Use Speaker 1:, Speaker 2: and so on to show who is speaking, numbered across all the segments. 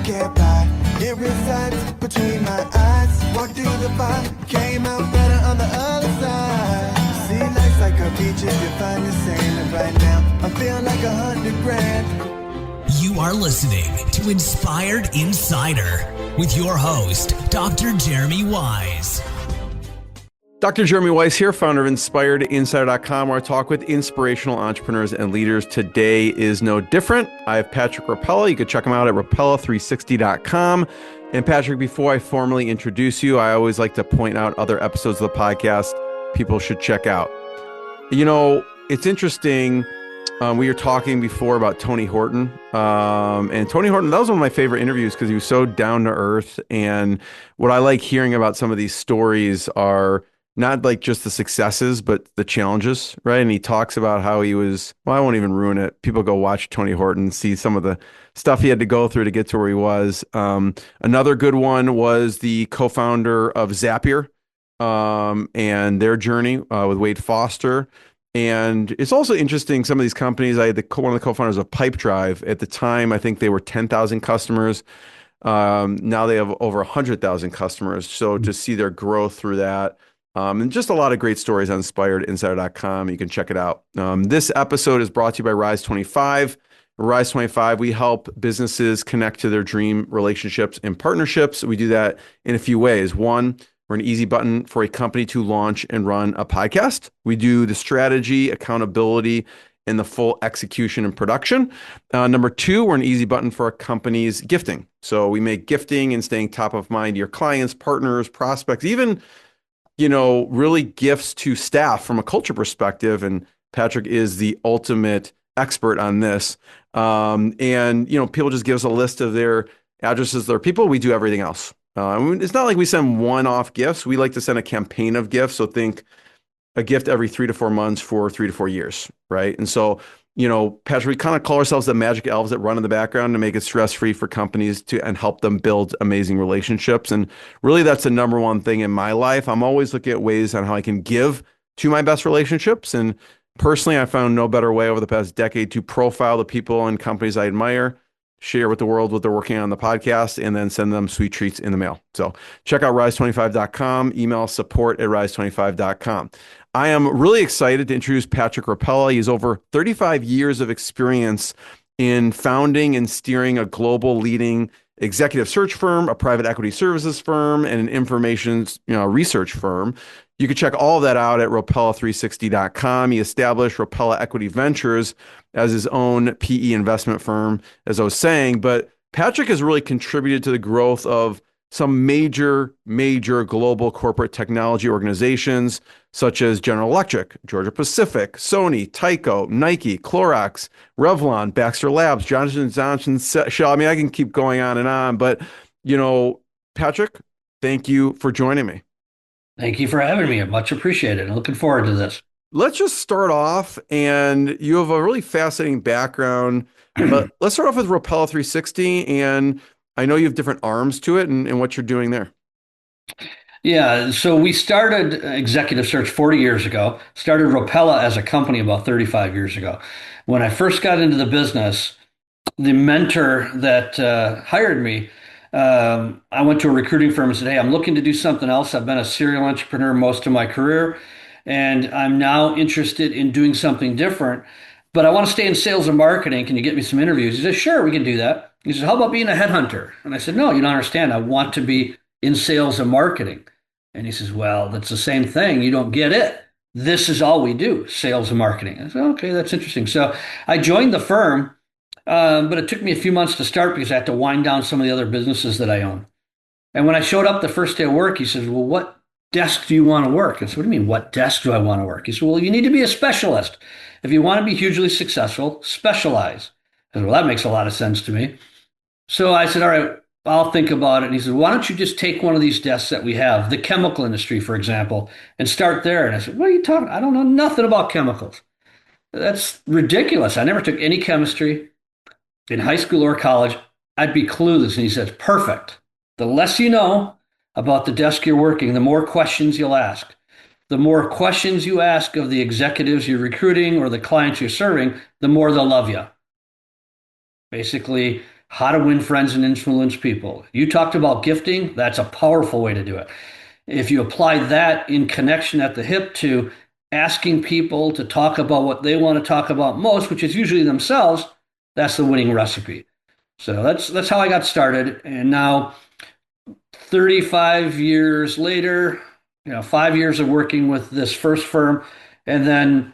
Speaker 1: get by. It resides between my eyes. Walked through the fire, came out better on the other side. See, life's like a beach if you find the sand. And right now, I feel like 100 grand.
Speaker 2: You are listening to Inspired Insider with your host, Dr. Jeremy Wise.
Speaker 3: Dr. Jeremy Weiss here, founder of InspiredInsider.com, where I talk with inspirational entrepreneurs and leaders. Today is no different. I have Patrick Ropella. You can check him out at Ropella360.com. And Patrick, before I formally introduce you, I always like to point out other episodes of the podcast people should check out. You know, it's interesting. We were talking before about Tony Horton. And Tony Horton, that was one of my favorite interviews because he was so down to earth. And what I like hearing about some of these stories are not like just the successes, but the challenges, right? And he talks about how he was, well, I won't even ruin it. People go watch Tony Horton, see some of the stuff he had to go through to get to where he was. Another good one was the co-founder of Zapier and their journey with Wade Foster. And it's also interesting, some of these companies, I had one of the co-founders of Pipedrive. At the time, I think they were 10,000 customers. Now they have over 100,000 customers. So to see their growth through that, and just a lot of great stories on InspiredInsider.com. You can check it out. This episode is brought to you by Rise 25. Rise 25, we help businesses connect to their dream relationships and partnerships. We do that in a few ways. One, we're an easy button for a company to launch and run a podcast. We do the strategy, accountability, and the full execution and production. Number two, we're an easy button for a company's gifting. So we make gifting and staying top of mind to your clients, partners, prospects, even really gifts to staff from a culture perspective. And Patrick is the ultimate expert on this. People just give us a list of their addresses, their people. We do everything else. It's not like we send one-off gifts. We like to send a campaign of gifts. So think a gift every 3 to 4 months for 3 to 4 years, right? And so, Patrick, we kind of call ourselves the magic elves that run in the background to make it stress-free for companies and help them build amazing relationships. And really, that's the number one thing in my life. I'm always looking at ways on how I can give to my best relationships. And personally, I found no better way over the past decade to profile the people and companies I admire, share with the world what they're working on the podcast, and then send them sweet treats in the mail. So check out rise25.com, email support@rise25.com. I am really excited to introduce Patrick Ropella. He has over 35 years of experience in founding and steering a global leading executive search firm, a private equity services firm, and an information research firm. You can check all of that out at Ropella360.com. He established Ropella Equity Ventures as his own PE investment firm, as I was saying. But Patrick has really contributed to the growth of some major global corporate technology organizations, such as General Electric, Georgia Pacific, Sony, Tyco, Nike, Clorox, Revlon, Baxter Labs, Johnson & Johnson, Shell. I mean, I can keep going on. But, Patrick, thank you for joining me.
Speaker 4: Thank you for having me. Much appreciated. I'm looking forward to this.
Speaker 3: Let's just start off, and you have a really fascinating background, but let's start off with Ropella 360, and I know you have different arms to it and what you're doing there.
Speaker 4: Yeah, so we started executive search 40 years ago, started Ropella as a company about 35 years ago. When I first got into the business, the mentor that hired me, I went to a recruiting firm and said, hey, I'm looking to do something else. I've been a serial entrepreneur most of my career, and I'm now interested in doing something different, but I want to stay in sales and marketing. Can you get me some interviews? He said, sure, we can do that. He said, how about being a headhunter? And I said, no, you don't understand. I want to be in sales and marketing. And he says, well, that's the same thing. You don't get it. This is all we do, sales and marketing. I said, okay, that's interesting. So I joined the firm. But it took me a few months to start because I had to wind down some of the other businesses that I own. And when I showed up the first day of work, he says, well, what desk do you want to work? I said, what do you mean, what desk do I want to work? He said, well, you need to be a specialist. If you want to be hugely successful, specialize. I said, well, that makes a lot of sense to me. So I said, all right, I'll think about it. And he said, why don't you just take one of these desks that we have, the chemical industry, for example, and start there? And I said, what are you talking? I don't know nothing about chemicals. That's ridiculous. I never took any chemistry in high school or college. I'd be clueless. And he says, perfect. The less you know about the desk you're working, the more questions you'll ask. The more questions you ask of the executives you're recruiting or the clients you're serving, the more they'll love you. Basically, how to win friends and influence people. You talked about gifting, that's a powerful way to do it. If you apply that in connection at the hip to asking people to talk about what they want to talk about most, which is usually themselves, that's the winning recipe. So that's how I got started. And now 35 years later, 5 years of working with this first firm, and then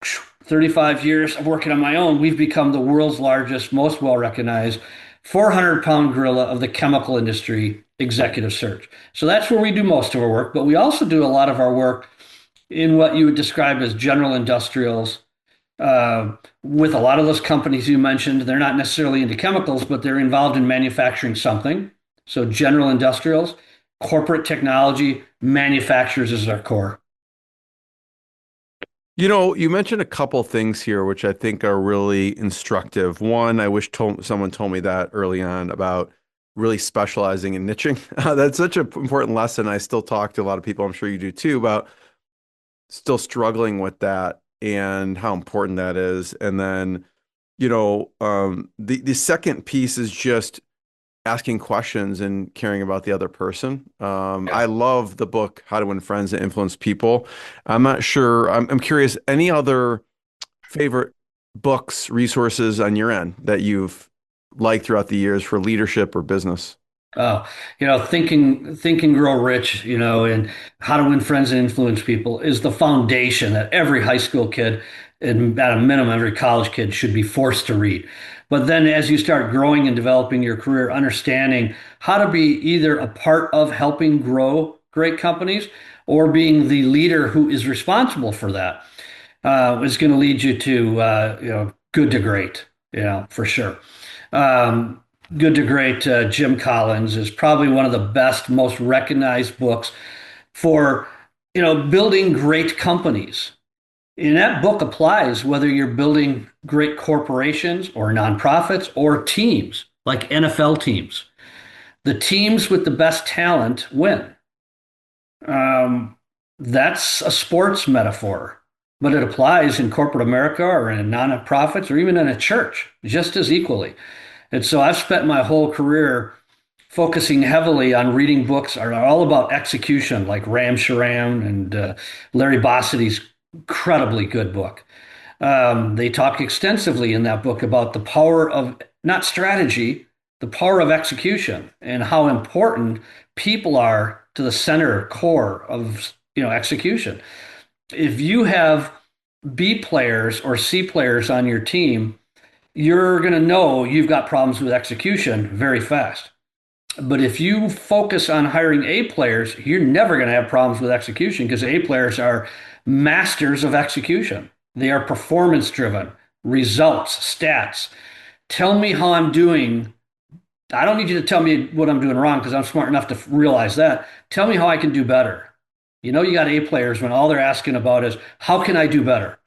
Speaker 4: 35 years of working on my own, we've become the world's largest, most well recognized 400-pound gorilla of the chemical industry executive search. So that's where we do most of our work, but we also do a lot of our work in what you would describe as general industrials. With a lot of those companies you mentioned, they're not necessarily into chemicals, but they're involved in manufacturing something. So general industrials, corporate technology, manufacturers is our core.
Speaker 3: You mentioned a couple things here which I think are really instructive. One, I wish someone told me that early on about really specializing in niching. That's such an important lesson. I still talk to a lot of people, I'm sure you do too, about still struggling with that and how important that is. And then, the second piece is just asking questions and caring about the other person. I love the book, How to Win Friends and Influence People. I'm not sure. I'm curious, any other favorite books, resources on your end that you've liked throughout the years for leadership or business?
Speaker 4: Oh, think and grow rich, and how to win friends and influence people is the foundation that every high school kid, and at a minimum, every college kid should be forced to read. But then as you start growing and developing your career, understanding how to be either a part of helping grow great companies or being the leader who is responsible for that, is going to lead you to, good to great, for sure. Um, Good to Great, Jim Collins is probably one of the best, most recognized books for, building great companies. And that book applies whether you're building great corporations or nonprofits or teams, like NFL teams. The teams with the best talent win. Um, that's a sports metaphor, but it applies in corporate America or in nonprofits or even in a church just as equally. And so I've spent my whole career focusing heavily on reading books are all about execution, like Ram Shriram and Larry Bossidy's incredibly good book. They talk extensively in that book about the power of not strategy, the power of execution, and how important people are to the center core of execution. If you have B players or C players on your team, you're going to know you've got problems with execution very fast. But if you focus on hiring A players, you're never going to have problems with execution because A players are masters of execution. They are performance driven, results, stats. Tell me how I'm doing. I don't need you to tell me what I'm doing wrong because I'm smart enough to realize that. Tell me how I can do better. You got A players when all they're asking about is, how can I do better?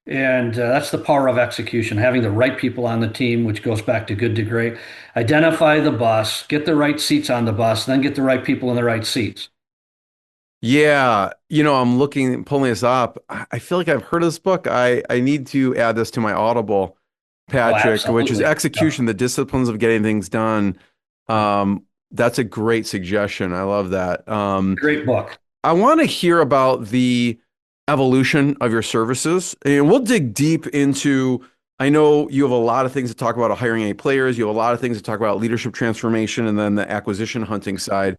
Speaker 4: And that's the power of execution, having the right people on the team, which goes back to good to great. Identify the bus, get the right seats on the bus, then get the right people in the right seats.
Speaker 3: Yeah, I'm pulling this up. I feel like I've heard of this book. I need to add this to my Audible,
Speaker 4: Oh,
Speaker 3: Patrick, which is
Speaker 4: absolutely. Yeah.
Speaker 3: Execution, the Disciplines of Getting Things Done. That's a great suggestion. I love that.
Speaker 4: Great book.
Speaker 3: I want to hear about the evolution of your services, and we'll dig deep into. I know you have a lot of things to talk about hiring A players. You have a lot of things to talk about leadership transformation and then the acquisition hunting side.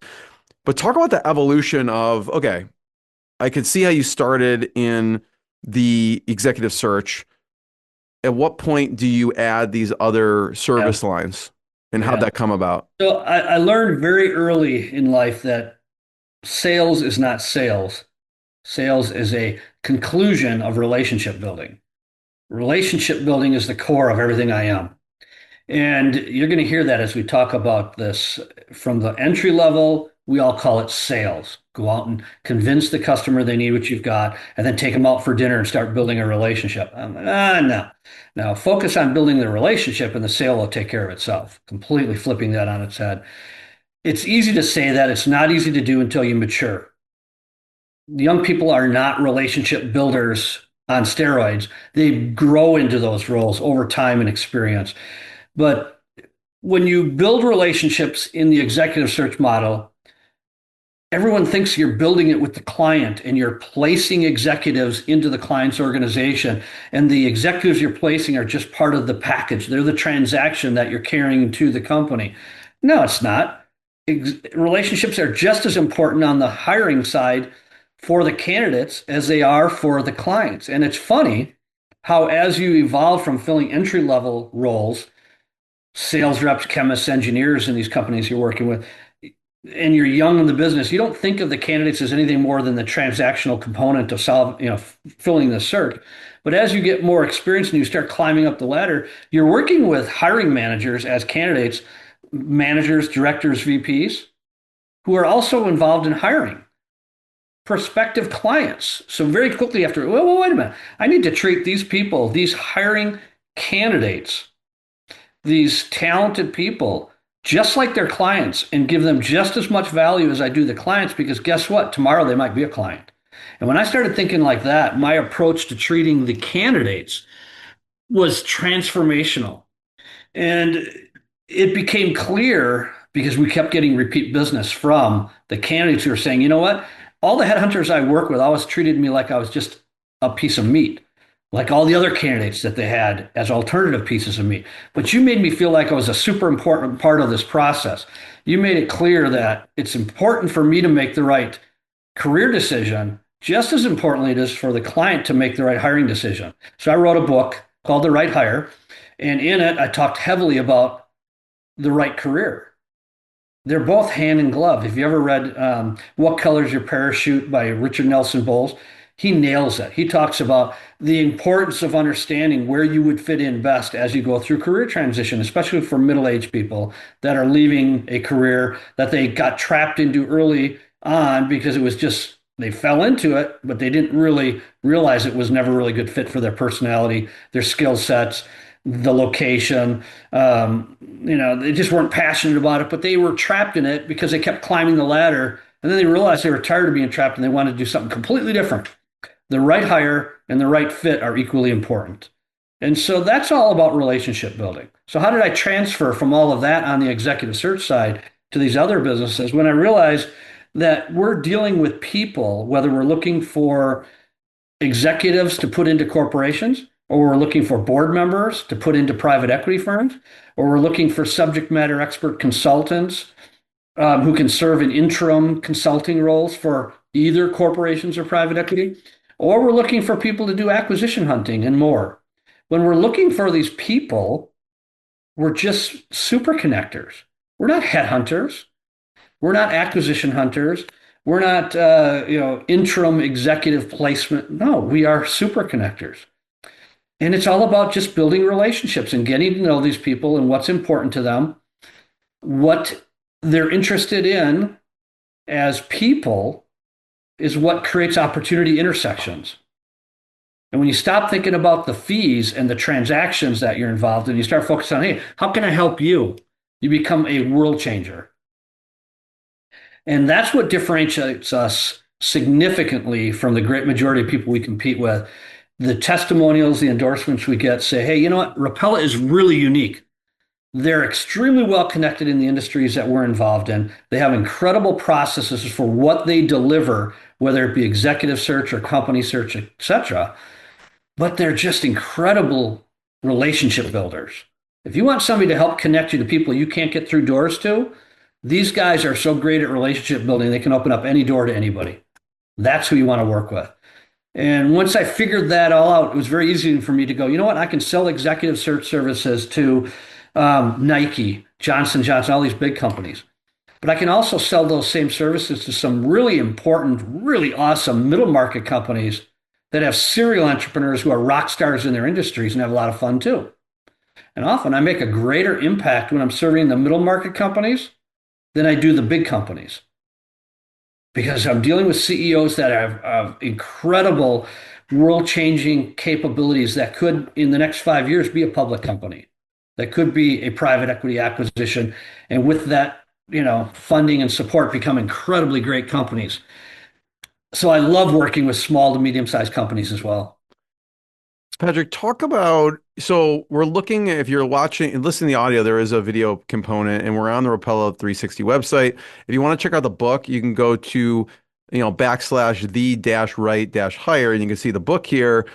Speaker 3: But talk about the evolution of, okay, I could see how you started in the executive search. At what point do you add these other
Speaker 4: Yeah.
Speaker 3: service lines and how'd
Speaker 4: Yeah.
Speaker 3: that come about?
Speaker 4: So I learned very early in life that sales is not sales. Sales is a conclusion of relationship building. Relationship building is the core of everything I am. And you're going to hear that as we talk about this from the entry level. We all call it sales. Go out and convince the customer they need what you've got, and then take them out for dinner and start building a relationship. No. Now, focus on building the relationship, and the sale will take care of itself. Completely flipping that on its head. It's easy to say that. It's not easy to do until you mature. Young people are not relationship builders on steroids. They grow into those roles over time and experience. But when you build relationships in the executive search model, everyone thinks you're building it with the client and you're placing executives into the client's organization. And the executives you're placing are just part of the package. They're the transaction that you're carrying to the company. No, it's not. Relationships are just as important on the hiring side for the candidates as they are for the clients. And it's funny how, as you evolve from filling entry level roles, sales reps, chemists, engineers in these companies you're working with, and you're young in the business, you don't think of the candidates as anything more than the transactional component of filling the search. But as you get more experience and you start climbing up the ladder, you're working with hiring managers as candidates, managers, directors, VPs, who are also involved in hiring prospective clients. So very quickly after, well, wait a minute, I need to treat these people, these hiring candidates, these talented people, just like their clients, and give them just as much value as I do the clients, because guess what? Tomorrow they might be a client. And when I started thinking like that, my approach to treating the candidates was transformational. And it became clear because we kept getting repeat business from the candidates who were saying, you know what? All the headhunters I work with always treated me like I was just a piece of meat, like all the other candidates that they had as alternative pieces of meat. But you made me feel like I was a super important part of this process. You made it clear that it's important for me to make the right career decision, just as importantly it is for the client to make the right hiring decision. So I wrote a book called The Right Hire, and in it I talked heavily about the right career. They're both hand in glove. If you ever read What Color's Your Parachute by Richard Nelson Bowles, he nails it. He talks about the importance of understanding where you would fit in best as you go through career transition, especially for middle-aged people that are leaving a career that they got trapped into early on because it was just they fell into it, but they didn't really realize it was never a really good fit for their personality, their skill sets, the location. They just weren't passionate about it, but they were trapped in it because they kept climbing the ladder. And then they realized they were tired of being trapped and they wanted to do something completely different. The right hire and the right fit are equally important. And so that's all about relationship building. So how did I transfer from all of that on the executive search side to these other businesses when I realized that we're dealing with people, whether we're looking for executives to put into corporations, or we're looking for board members to put into private equity firms, or we're looking for subject matter expert consultants who can serve in interim consulting roles for either corporations or private equity, or we're looking for people to do acquisition hunting and more. When we're looking for these people, we're just super connectors. We're not headhunters. We're not acquisition hunters. We're not, interim executive placement. No, we are super connectors. And it's all about just building relationships and getting to know these people and what's important to them, what they're interested in as people is what creates opportunity intersections. And when you stop thinking about the fees and the transactions that you're involved in, you start focusing on, hey, how can I help you? You become a world changer. And that's what differentiates us significantly from the great majority of people we compete with. The testimonials, the endorsements we get say, hey, you know what? Ropella is really unique. They're extremely well connected in the industries that we're involved in. They have incredible processes for what they deliver, whether it be executive search or company search, etc. But they're just incredible relationship builders. If you want somebody to help connect you to people you can't get through doors to, these guys are so great at relationship building, they can open up any door to anybody. That's who you want to work with. And once I figured that all out, it was very easy for me to go, you know what? I can sell executive search services to Nike, Johnson & Johnson, all these big companies. But I can also sell those same services to some really important, really awesome middle market companies that have serial entrepreneurs who are rock stars in their industries and have a lot of fun too. And often I make a greater impact when I'm serving the middle market companies than I do the big companies. Because I'm dealing with CEOs that have incredible world-changing capabilities that could, in the next 5 years, be a public company, that could be a private equity acquisition, and with that, funding and support, become incredibly great companies. So I love working with small to medium-sized companies as well.
Speaker 3: Patrick, talk about, so we're looking, if you're watching and listening to the audio, there is a video component and we're on the Ropella 360 website. If you want to check out the book, you can go to, backslash the dash right dash hire and you can see the book here.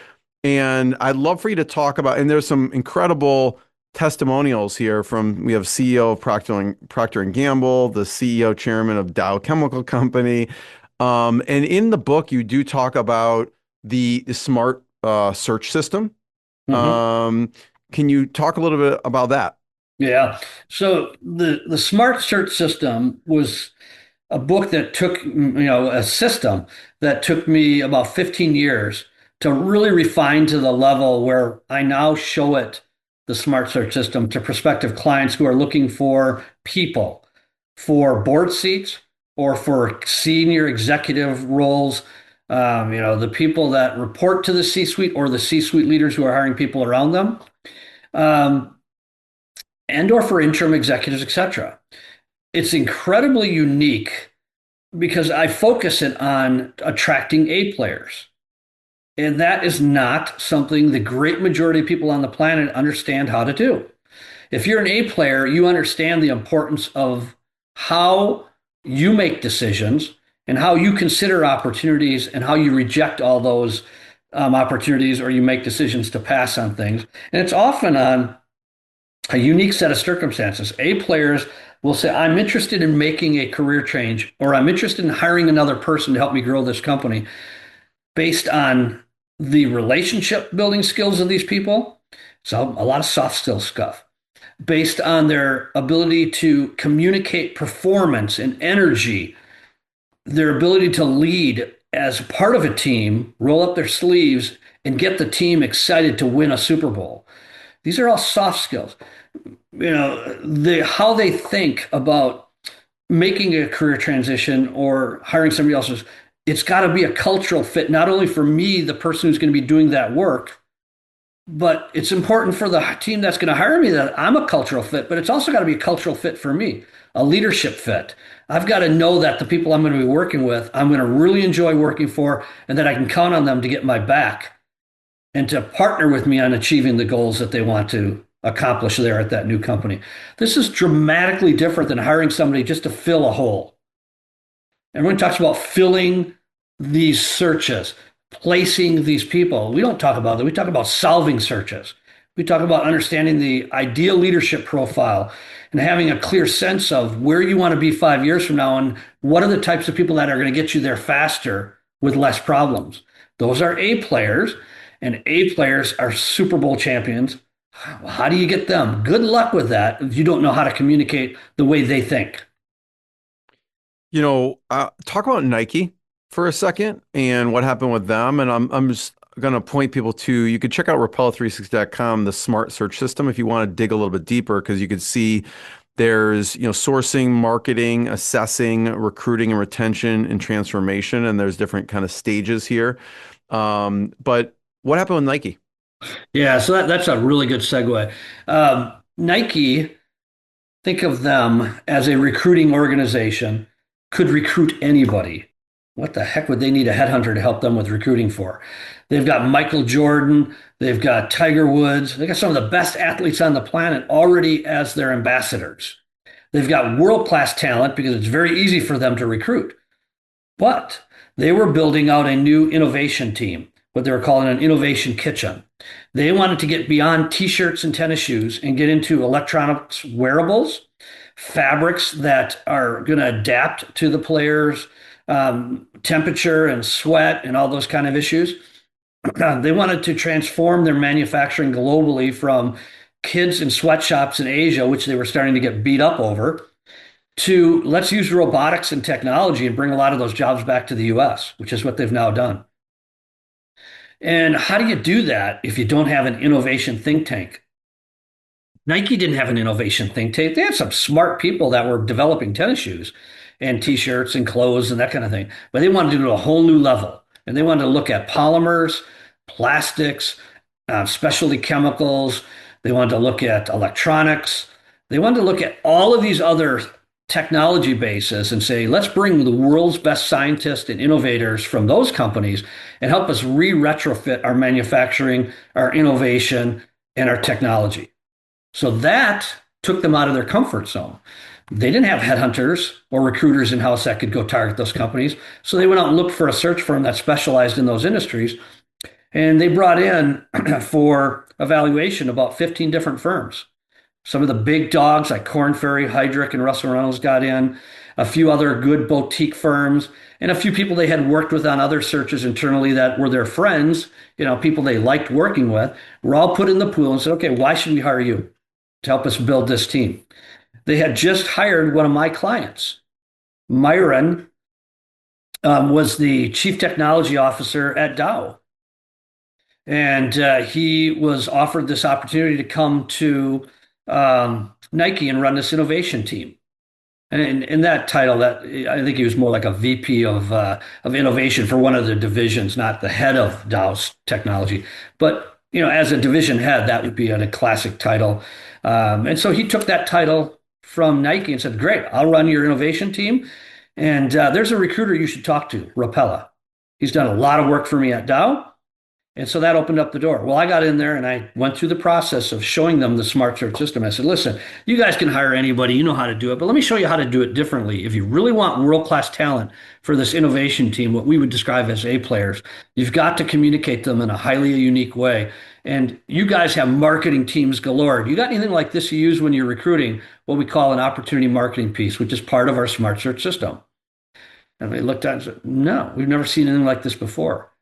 Speaker 3: And I'd love for you to talk about, and there's some incredible testimonials here from, we have CEO of Procter and Gamble, the CEO chairman of Dow Chemical Company. And in the book, you do talk about the smart search system.
Speaker 4: Mhm.
Speaker 3: Um, can you talk a little bit about that?
Speaker 4: Yeah. So the smart search system was a book that took, a system that took me about 15 years to really refine to the level where I now show it, the smart search system, to prospective clients who are looking for people for board seats or for senior executive roles. The people that report to the C-suite or the C-suite leaders who are hiring people around them, um, and or for interim executives, etc. It's incredibly unique because I focus it on attracting A players. And that is not something the great majority of people on the planet understand how to do. If you're an A player, you understand the importance of how you make decisions and how you consider opportunities and how you reject all those opportunities, or you make decisions to pass on things. And it's often on a unique set of circumstances. A players will say, I'm interested in making a career change, or I'm interested in hiring another person to help me grow this company based on the relationship building skills of these people. So a lot of soft skill stuff based on their ability to communicate performance and energy, their ability to lead as part of a team, roll up their sleeves and get the team excited to win a Super Bowl. These are all soft skills. How they think about making a career transition or hiring somebody else's, it's got to be a cultural fit, not only for me, the person who's going to be doing that work, but it's important for the team that's going to hire me that I'm a cultural fit, but it's also got to be a cultural fit for me, a leadership fit. I've got to know that the people I'm going to be working with, I'm going to really enjoy working for, and that I can count on them to get my back and to partner with me on achieving the goals that they want to accomplish there at that new company. This is dramatically different than hiring somebody just to fill a hole. Everyone talks about filling these searches, placing these people. We don't talk about that. We talk about solving searches. We talk about understanding the ideal leadership profile and having a clear sense of where you want to be 5 years from now and what are the types of people that are going to get you there faster with less problems. Those are A players, and A players are Super Bowl champions. How do you get them? Good luck with that if you don't know how to communicate the way they think.
Speaker 3: Talk about Nike for a second and what happened with them. And I'm just going to point people to, you could check out Repella360.com, the smart search system, if you want to dig a little bit deeper, because you could see there's, sourcing, marketing, assessing, recruiting and retention and transformation. And there's different kind of stages here. But what happened with Nike?
Speaker 4: Yeah, so that's a really good segue. Nike, think of them as a recruiting organization, could recruit anybody. What the heck would they need a headhunter to help them with recruiting for? They've got Michael Jordan, they've got Tiger Woods, they've got some of the best athletes on the planet already as their ambassadors. They've got world-class talent because it's very easy for them to recruit. But they were building out a new innovation team, what they were calling an innovation kitchen. They wanted to get beyond t-shirts and tennis shoes and get into electronics wearables, fabrics that are going to adapt to the players' temperature and sweat and all those kind of issues. They wanted to transform their manufacturing globally from kids in sweatshops in Asia, which they were starting to get beat up over, to let's use robotics and technology and bring a lot of those jobs back to the US, which is what they've now done. And how do you do that if you don't have an innovation think tank? Nike didn't have an innovation think tank. They had some smart people that were developing tennis shoes and t-shirts and clothes and that kind of thing. But they wanted to do a whole new level. And they wanted to look at polymers, plastics, specialty chemicals. They wanted to look at electronics. They wanted to look at all of these other technology basis and say, let's bring the world's best scientists and innovators from those companies and help us re-retrofit our manufacturing, our innovation, and our technology. So that took them out of their comfort zone. They didn't have headhunters or recruiters in-house that could go target those companies. So they went out and looked for a search firm that specialized in those industries. And they brought in for evaluation about 15 different firms. Some of the big dogs like Korn Ferry, Heidrick, and Russell Reynolds got in, a few other good boutique firms, and a few people they had worked with on other searches internally that were their friends, people they liked working with, were all put in the pool and said, okay, why should we hire you to help us build this team? They had just hired one of my clients. Myron was the chief technology officer at Dow. And he was offered this opportunity to come to Nike and run this innovation team. And in that title, that I think he was more like a VP of innovation for one of the divisions, not the head of Dow's technology. But as a division head, that would be a classic title. And so he took that title from Nike and said, "Great, I'll run your innovation team." And there's a recruiter you should talk to, Ropella. He's done a lot of work for me at Dow. And so that opened up the door. Well, I got in there and I went through the process of showing them the smart search system. I said, listen, you guys can hire anybody, you know how to do it, but let me show you how to do it differently. If you really want world-class talent for this innovation team, what we would describe as A players, you've got to communicate them in a highly unique way. And you guys have marketing teams galore. You got anything like this you use when you're recruiting, what we call an opportunity marketing piece, which is part of our smart search system? And they looked at it and said, no, we've never seen anything like this before.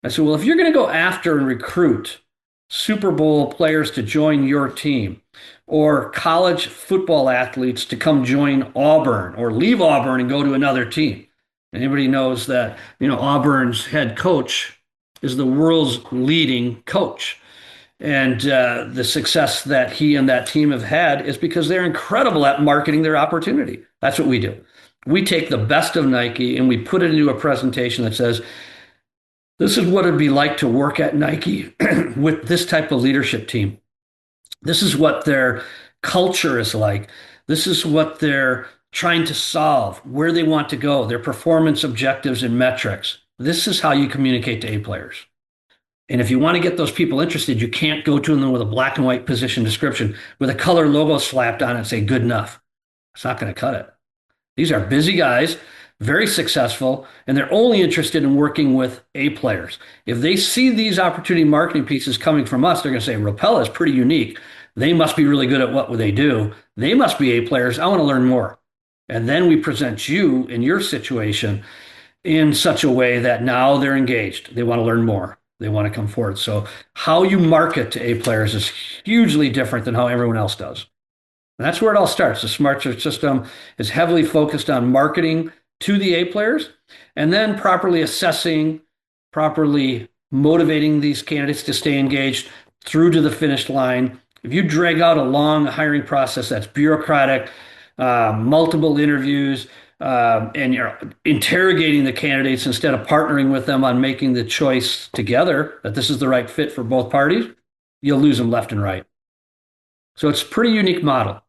Speaker 4: I said, well, if you're going to go after and recruit Super Bowl players to join your team, or college football athletes to come join Auburn, or leave Auburn and go to another team. Anybody knows that, Auburn's head coach is the world's leading coach. And the success that he and that team have had is because they're incredible at marketing their opportunity. That's what we do. We take the best of Nike and we put it into a presentation that says, this is what it'd be like to work at Nike with this type of leadership team. This is what their culture is like. This is what they're trying to solve, where they want to go, their performance objectives and metrics. This is how you communicate to A players. And if you want to get those people interested, you can't go to them with a black and white position description with a color logo slapped on it and say, good enough. It's not going to cut it. These are busy guys, very successful, and they're only interested in working with A players. If they see these opportunity marketing pieces coming from us, they're going to say, Ropella is pretty unique. They must be really good at what they do. They must be A players. I want to learn more. And then we present you in your situation in such a way that now they're engaged. They want to learn more. They want to come forward. So how you market to A players is hugely different than how everyone else does. And that's where it all starts. The smart search system is heavily focused on marketing to the A players, and then properly assessing, properly motivating these candidates to stay engaged through to the finish line. If you drag out a long hiring process that's bureaucratic, multiple interviews, and you're interrogating the candidates instead of partnering with them on making the choice together that this is the right fit for both parties, you'll lose them left and right. So it's a pretty unique model.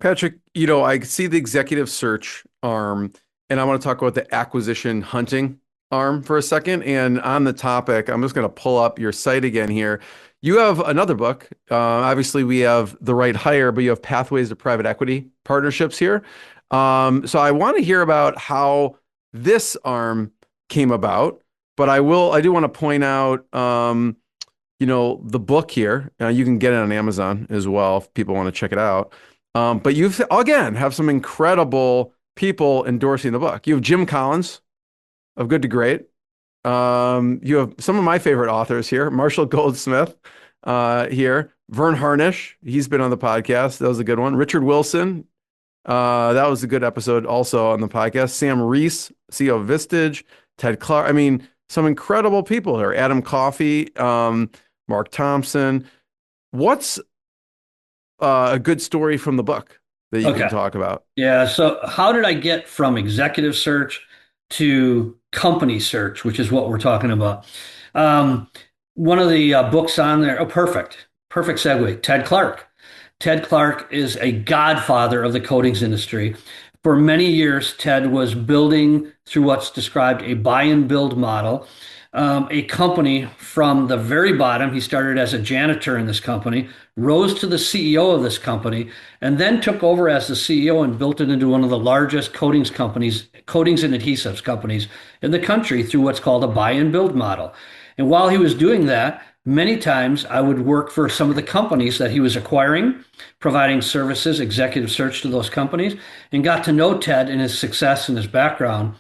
Speaker 3: Patrick, I see the executive search arm, and I want to talk about the acquisition hunting arm for a second. And on the topic, I'm just going to pull up your site again here. You have another book. Obviously, we have The Right Hire, but you have Pathways to Private Equity Partnerships here. So I want to hear about how this arm came about, but I do want to point out, the book here. You can get it on Amazon as well if people want to check it out. But you've, again, have some incredible people endorsing the book. You have Jim Collins of Good to Great. You have some of my favorite authors here, Marshall Goldsmith here, Vern Harnish. He's been on the podcast. That was a good one. Richard Wilson. That was a good episode also on the podcast. Sam Reese, CEO of Vistage, Ted Clark. I mean, some incredible people here. Adam Coffey, Mark Thompson. What's a good story from the book that you can talk about? Yeah.
Speaker 4: So how did I get from executive search to company search, which is what we're talking about? One of the books on there. Oh, perfect segue. Ted Clark. Ted Clark is a godfather of the coatings industry. For many years, Ted was building through what's described a buy and build model, a company from the very bottom. He started as a janitor in this company, rose to the CEO of this company, and then took over as the CEO and built it into one of the largest coatings companies, coatings and adhesives companies in the country through what's called a buy and build model. And while he was doing that, many times I would work for some of the companies that he was acquiring, providing services, executive search to those companies, and got to know Ted and his success and his background.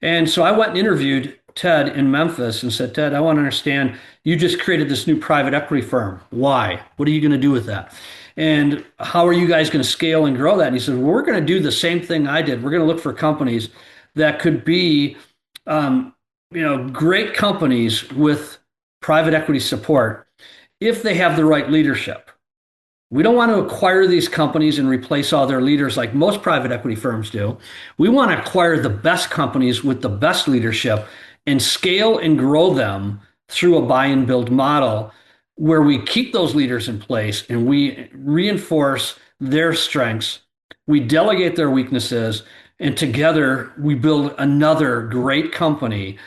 Speaker 4: And so I went and interviewed Ted in Memphis and said, Ted, I want to understand, you just created this new private equity firm. Why? What are you going to do with that? And how are you guys going to scale and grow that? And he said, well, we're going to do the same thing I did. We're going to look for companies that could be, great companies with private equity support if they have the right leadership. We don't want to acquire these companies and replace all their leaders like most private equity firms do. We want to acquire the best companies with the best leadership and scale and grow them through a buy and build model where we keep those leaders in place and we reinforce their strengths, we delegate their weaknesses, and together we build another great company,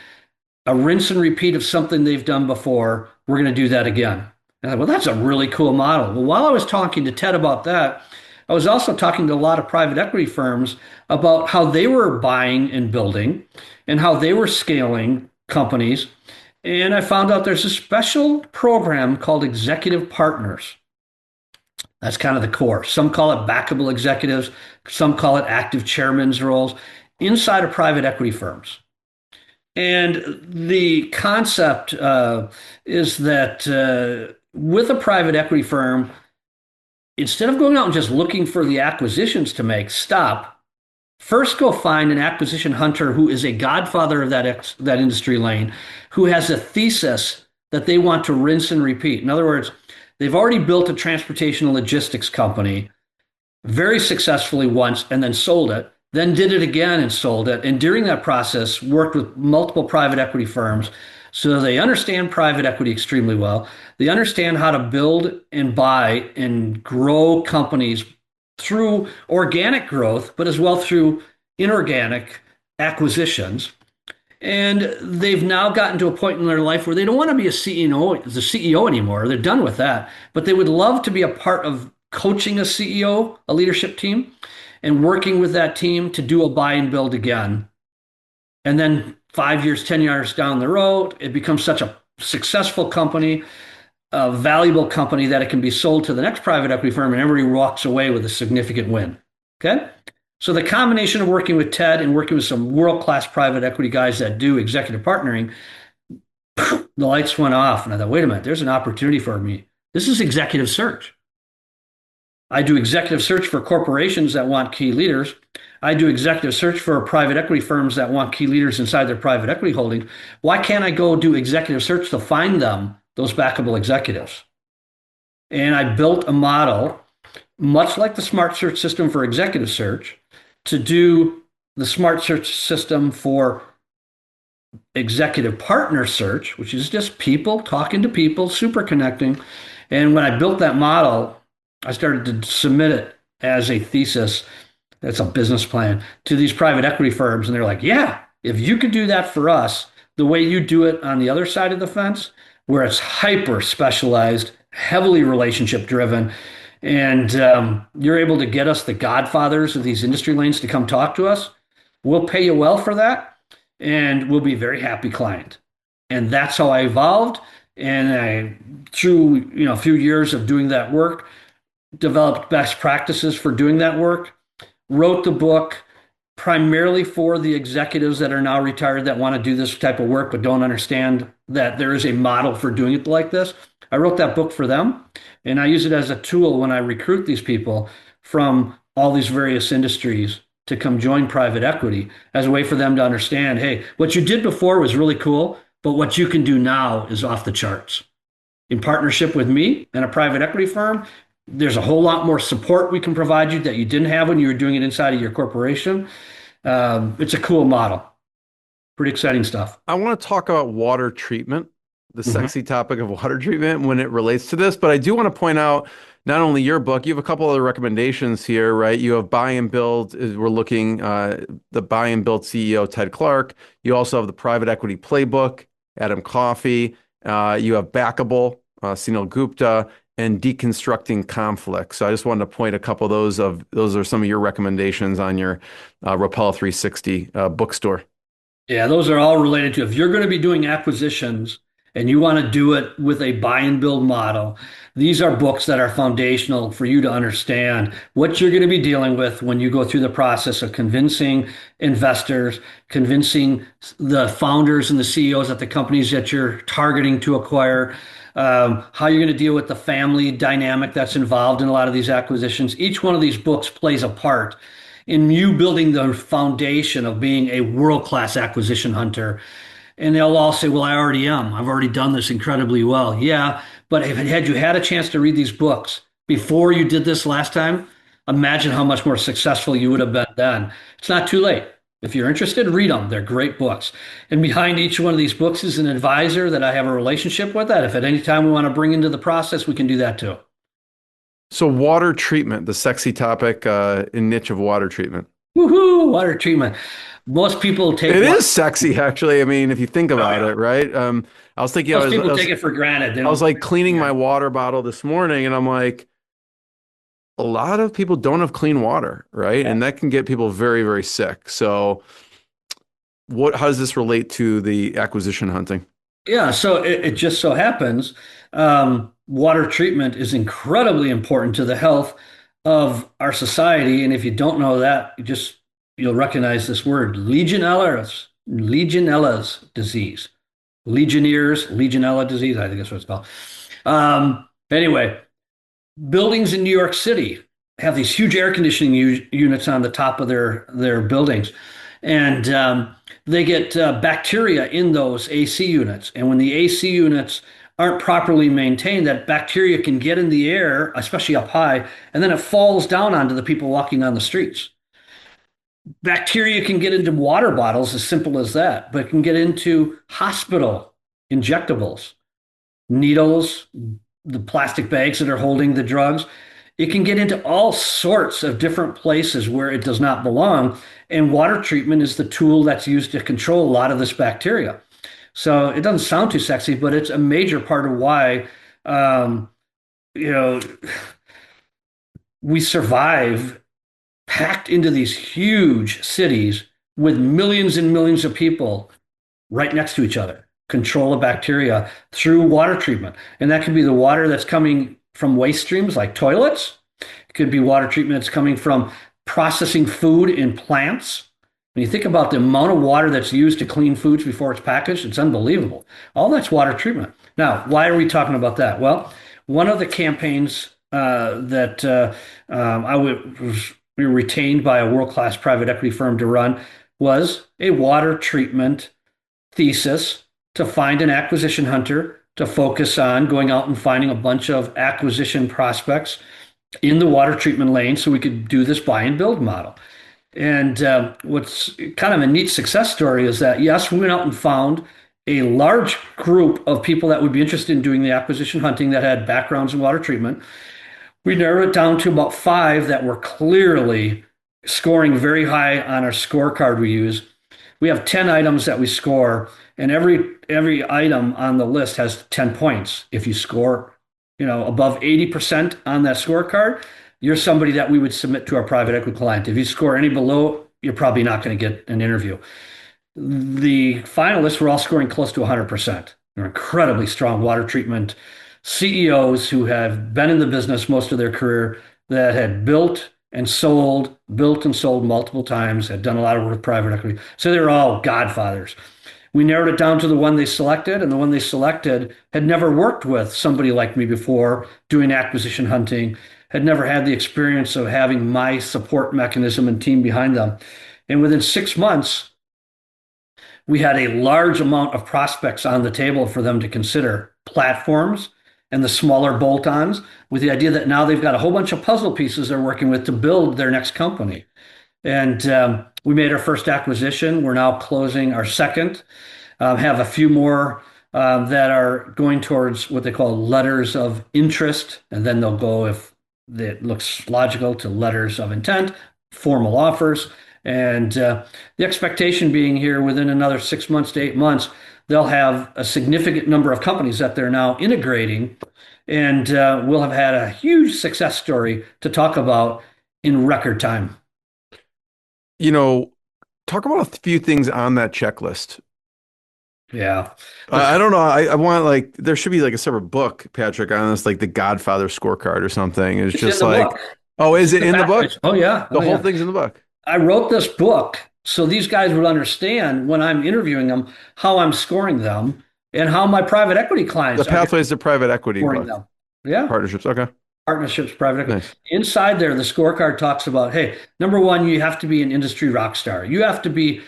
Speaker 4: a rinse and repeat of something they've done before. We're going to do that again. And I thought, well, that's a really cool model. Well, while I was talking to Ted about that, I was also talking to a lot of private equity firms about how they were buying and building and how they were scaling companies. And I found out there's a special program called Executive Partners. That's kind of the core. Some call it backable executives, some call it active chairman's roles inside of private equity firms. And the concept is that with a private equity firm, instead of going out and just looking for the acquisitions to make, stop. First, go find an acquisition hunter who is a godfather of that industry lane, who has a thesis that they want to rinse and repeat. In other words, they've already built a transportation logistics company very successfully once and then sold it, then did it again and sold it. And during that process, worked with multiple private equity firms. So they understand private equity extremely well. They understand how to build and buy and grow companies through organic growth, but as well through inorganic acquisitions. And they've now gotten to a point in their life where they don't want to be the CEO anymore. They're done with that. But they would love to be a part of coaching a CEO, a leadership team, and working with that team to do a buy and build again. And then 5 years, 10 years down the road, it becomes such a successful company, a valuable company that it can be sold to the next private equity firm and everybody walks away with a significant win. Okay? So the combination of working with Ted and working with some world-class private equity guys that do executive partnering, the lights went off. And I thought, wait a minute, there's an opportunity for me. This is executive search. I do executive search for corporations that want key leaders. I do executive search for private equity firms that want key leaders inside their private equity holdings. Why can't I go do executive search to find them, those backable executives? And I built a model, much like the Smart Search system for executive search, to do the Smart Search system for executive partner search, which is just people talking to people, super connecting. And when I built that model, I started to submit it as a thesis, that's a business plan, to these private equity firms. And they're like, yeah, if you could do that for us, the way you do it on the other side of the fence, where it's hyper specialized, heavily relationship driven, and you're able to get us the godfathers of these industry lanes to come talk to us, we'll pay you well for that, and we'll be a very happy client. And that's how I evolved. And through a few years of doing that work, developed best practices for doing that work, wrote the book primarily for the executives that are now retired that want to do this type of work but don't understand that there is a model for doing it like this. I wrote that book for them, and I use it as a tool when I recruit these people from all these various industries to come join private equity as a way for them to understand, hey, what you did before was really cool, but what you can do now is off the charts. In partnership with me and a private equity firm, there's a whole lot more support we can provide you that you didn't have when you were doing it inside of your corporation. It's a cool model. Pretty exciting stuff.
Speaker 3: I want to talk about water treatment, the sexy topic of water treatment when it relates to this. But I do want to point out not only your book, you have a couple other recommendations here, right? You have Buy and Build. We're looking the Buy and Build CEO Ted Clark. You also have the Private Equity Playbook, Adam Coffey. You have Backable, Sunil Gupta, and Deconstructing Conflict. So I just wanted to point a couple of those are some of your recommendations on your Ropella 360 bookstore.
Speaker 4: Yeah, those are all related to if you're going to be doing acquisitions and you want to do it with a buy and build model, these are books that are foundational for you to understand what you're going to be dealing with when you go through the process of convincing investors, convincing the founders and the CEOs at the companies that you're targeting to acquire, how you're going to deal with the family dynamic that's involved in a lot of these acquisitions. Each one of these books plays a part in you building the foundation of being a world-class acquisition hunter. And they'll all say, well, I already am. I've already done this incredibly well. Yeah, but if had you had a chance to read these books before you did this last time, imagine how much more successful you would have been then. It's not too late. If you're interested, read them. They're great books. And behind each one of these books is an advisor that I have a relationship with, that if at any time we want to bring into the process, we can do that too.
Speaker 3: So water treatment, the sexy topic in niche of water treatment.
Speaker 4: Woohoo, water treatment. Most people take
Speaker 3: It is sexy, actually. I mean, if you think about it, right? I was thinking,
Speaker 4: most people take it for granted.
Speaker 3: I was like cleaning my water bottle this morning, and I'm like, a lot of people don't have clean water, right? And that can get people very, very sick. So how does this relate to the acquisition hunting?
Speaker 4: Yeah, so it just so happens water treatment is incredibly important to the health of our society. And if you don't know that, you'll recognize this word, Legionella's disease. Legionella disease, I think that's what it's called. Anyway, buildings in New York City have these huge air conditioning units on the top of their buildings. And they get bacteria in those AC units. And when the AC units aren't properly maintained, that bacteria can get in the air, especially up high, and then it falls down onto the people walking on the streets. Bacteria can get into water bottles, as simple as that, but it can get into hospital injectables, needles, the plastic bags that are holding the drugs. It can get into all sorts of different places where it does not belong. And water treatment is the tool that's used to control a lot of this bacteria. So it doesn't sound too sexy, but it's a major part of why, we survive packed into these huge cities with millions and millions of people right next to each other, control of bacteria through water treatment. And that could be the water that's coming from waste streams like toilets. It could be water treatment that's coming from processing food in plants. When you think about the amount of water that's used to clean foods before it's packaged, it's unbelievable. All that's water treatment. Now, why are we talking about that? Well, one of the campaigns that we were retained by a world-class private equity firm to run was a water treatment thesis to find an acquisition hunter to focus on going out and finding a bunch of acquisition prospects in the water treatment lane so we could do this buy and build model. And what's kind of a neat success story is that, yes, we went out and found a large group of people that would be interested in doing the acquisition hunting that had backgrounds in water treatment. We narrowed it down to about 5 that were clearly scoring very high on our scorecard we use. We have 10 items that we score, and every item on the list has 10 points. If you score, above 80% on that scorecard, you're somebody that we would submit to our private equity client. If you score any below, you're probably not going to get an interview. The finalists were all scoring close to 100%. They're incredibly strong water treatment CEOs who have been in the business most of their career, that had built and sold multiple times, had done a lot of work with private equity. So they're all godfathers. We narrowed it down to the one they selected, and the one they selected had never worked with somebody like me before doing acquisition hunting, had never had the experience of having my support mechanism and team behind them. And within 6 months, we had a large amount of prospects on the table for them to consider, platforms and the smaller bolt-ons, with the idea that now they've got a whole bunch of puzzle pieces they're working with to build their next company. And we made our first acquisition. We're now closing our second, have a few more that are going towards what they call letters of interest, and then they'll go, if that looks logical to letters of intent, formal offers, and the expectation being here within another 6 months to 8 months, they'll have a significant number of companies that they're now integrating, and we'll have had a huge success story to talk about in record time.
Speaker 3: You know, talk about a few things on that checklist.
Speaker 4: Yeah.
Speaker 3: I don't know. I want like there should be like a separate book, Patrick, on this, like the Godfather scorecard or something. It's
Speaker 4: It's in
Speaker 3: just
Speaker 4: the
Speaker 3: like,
Speaker 4: book.
Speaker 3: oh,
Speaker 4: It's
Speaker 3: is it
Speaker 4: the
Speaker 3: in the book?
Speaker 4: package. Oh yeah.
Speaker 3: The
Speaker 4: Oh
Speaker 3: whole
Speaker 4: yeah.
Speaker 3: thing's in the book.
Speaker 4: I wrote this book so these guys would understand when I'm interviewing them how I'm scoring them and how my private equity
Speaker 3: The
Speaker 4: clients are
Speaker 3: Pathways to Private Equity
Speaker 4: scoring
Speaker 3: book.
Speaker 4: them. Yeah.
Speaker 3: Partnerships. Okay.
Speaker 4: Partnerships, private equity.
Speaker 3: Nice.
Speaker 4: Inside there, the scorecard talks about, hey, number one, you have to be an industry rock star. You have to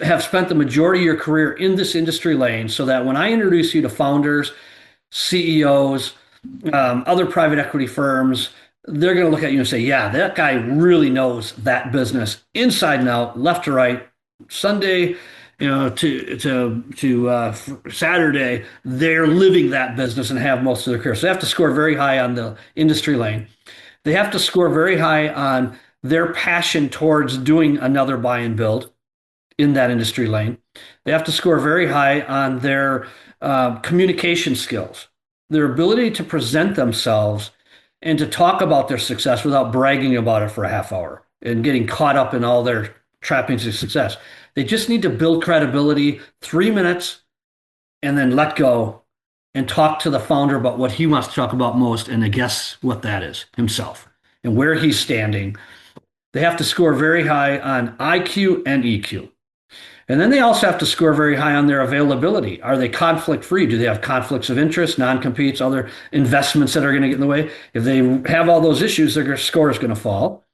Speaker 4: have spent the majority of your career in this industry lane so that when I introduce you to founders, CEOs, other private equity firms, they're going to look at you and say, yeah, that guy really knows that business inside and out, left to right, Sunday, to Saturday. They're living that business and have most of their career. So they have to score very high on the industry lane. They have to score very high on their passion towards doing another buy and build in that industry lane. They have to score very high on their communication skills, their ability to present themselves and to talk about their success without bragging about it for a half hour and getting caught up in all their trappings of success. They just need to build credibility, 3 minutes, and then let go and talk to the founder about what he wants to talk about most. And guess what that is? Himself and where he's standing. They have to score very high on IQ and EQ. And then they also have to score very high on their availability. Are they conflict free? Do they have conflicts of interest, non-competes, other investments that are going to get in the way? If they have all those issues, their score is going to fall.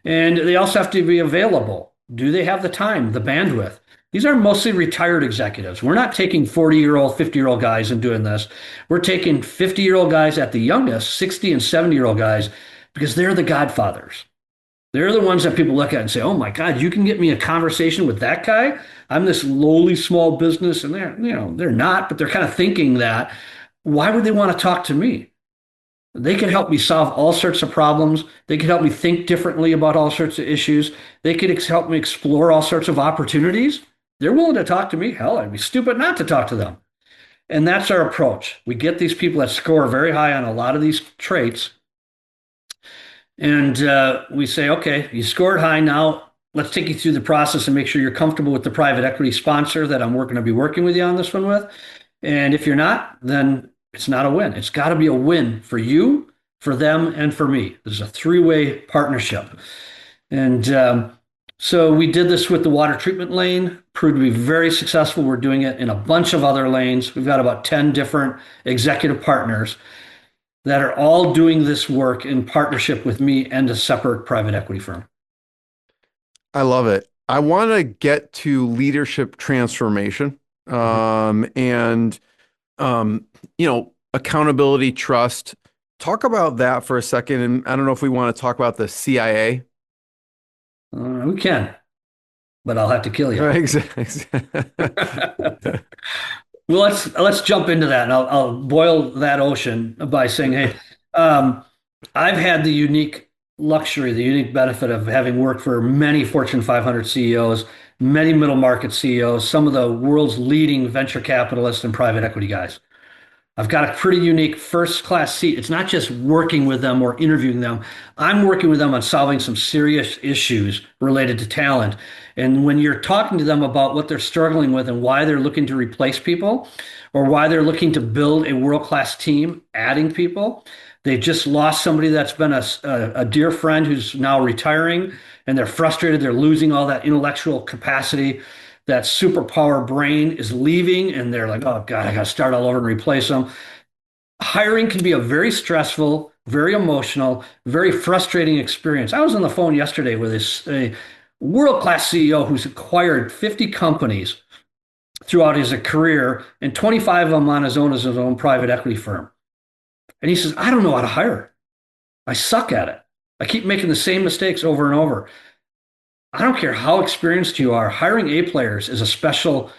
Speaker 4: And they also have to be available. Do they have the time, the bandwidth? These are mostly retired executives. We're not taking 40-year-old, 50-year-old guys and doing this. We're taking 50-year-old guys at the youngest, 60 and 70-year-old guys, because they're the godfathers. They're the ones that people look at and say, "Oh my God, you can get me a conversation with that guy? I'm this lowly small business," and they're not, but they're kind of thinking that. Why would they want to talk to me? They can help me solve all sorts of problems. They can help me think differently about all sorts of issues. They could help me explore all sorts of opportunities. They're willing to talk to me. Hell, I'd be stupid not to talk to them. And that's our approach. We get these people that score very high on a lot of these traits. And we say, okay, you scored high. Now let's take you through the process and make sure you're comfortable with the private equity sponsor that I'm going to be working with you on this one with. And if you're not, then it's not a win. It's got to be a win for you, for them, and for me. There's a three-way partnership. And so we did this with the water treatment lane, proved to be very successful. We're doing it in a bunch of other lanes. We've got about 10 different executive partners that are all doing this work in partnership with me and a separate private equity firm.
Speaker 3: I love it. I want to get to leadership transformation, and accountability, trust. Talk about that for a second. And I don't know if we want to talk about the CIA.
Speaker 4: We can, but I'll have to kill you.
Speaker 3: Exactly.
Speaker 4: Well, let's jump into that, and I'll boil that ocean by saying, hey, I've had the unique luxury, the unique benefit of having worked for many Fortune 500 CEOs, many middle market CEOs, some of the world's leading venture capitalists and private equity guys. I've got a pretty unique first class seat. It's not just working with them or interviewing them. I'm working with them on solving some serious issues related to talent. And when you're talking to them about what they're struggling with and why they're looking to replace people or why they're looking to build a world-class team, adding people, they've just lost somebody that's been a dear friend who's now retiring, and they're frustrated. They're losing all that intellectual capacity. That superpower brain is leaving, and they're like, oh God, I got to start all over and replace them. Hiring can be a very stressful, very emotional, very frustrating experience. I was on the phone yesterday with a world-class CEO who's acquired 50 companies throughout his career, and 25 of them on his own as his own private equity firm. And he says, I don't know how to hire. I suck at it. I keep making the same mistakes over and over. I don't care how experienced you are. Hiring A players is a special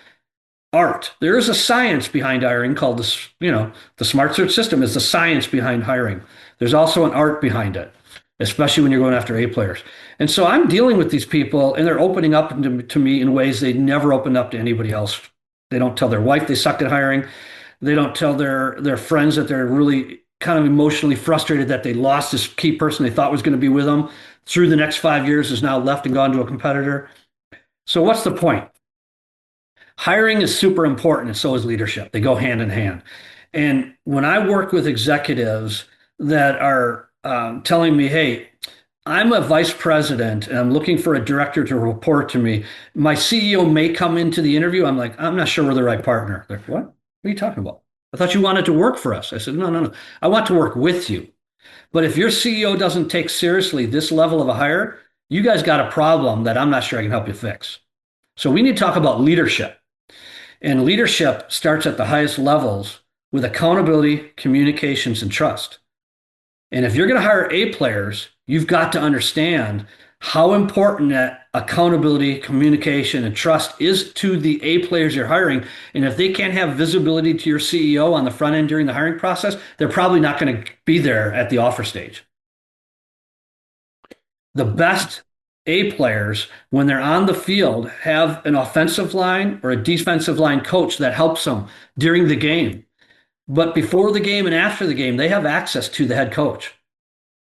Speaker 4: art. There is a science behind hiring called the Smart Search system is the science behind hiring. There's also an art behind it, especially when you're going after A players. And so I'm dealing with these people, and they're opening up to me in ways they never opened up to anybody else. They don't tell their wife they sucked at hiring. They don't tell their friends that they're really kind of emotionally frustrated that they lost this key person they thought was going to be with them through the next 5 years, is now left and gone to a competitor. So what's the point? Hiring is super important, and so is leadership. They go hand in hand. And when I work with executives that are telling me, hey, I'm a vice president and I'm looking for a director to report to me. My CEO may come into the interview. I'm like, I'm not sure we're the right partner. They're like, what? What are you talking about? I thought you wanted to work for us. I said, no, no, no. I want to work with you. But if your CEO doesn't take seriously this level of a hire, you guys got a problem that I'm not sure I can help you fix. So we need to talk about leadership. And leadership starts at the highest levels with accountability, communications, and trust. And if you're going to hire A players, you've got to understand how important that accountability, communication, and trust is to the A players you're hiring. And if they can't have visibility to your CEO on the front end during the hiring process, they're probably not going to be there at the offer stage. The best A players, when they're on the field, have an offensive line or a defensive line coach that helps them during the game. But before the game and after the game, they have access to the head coach.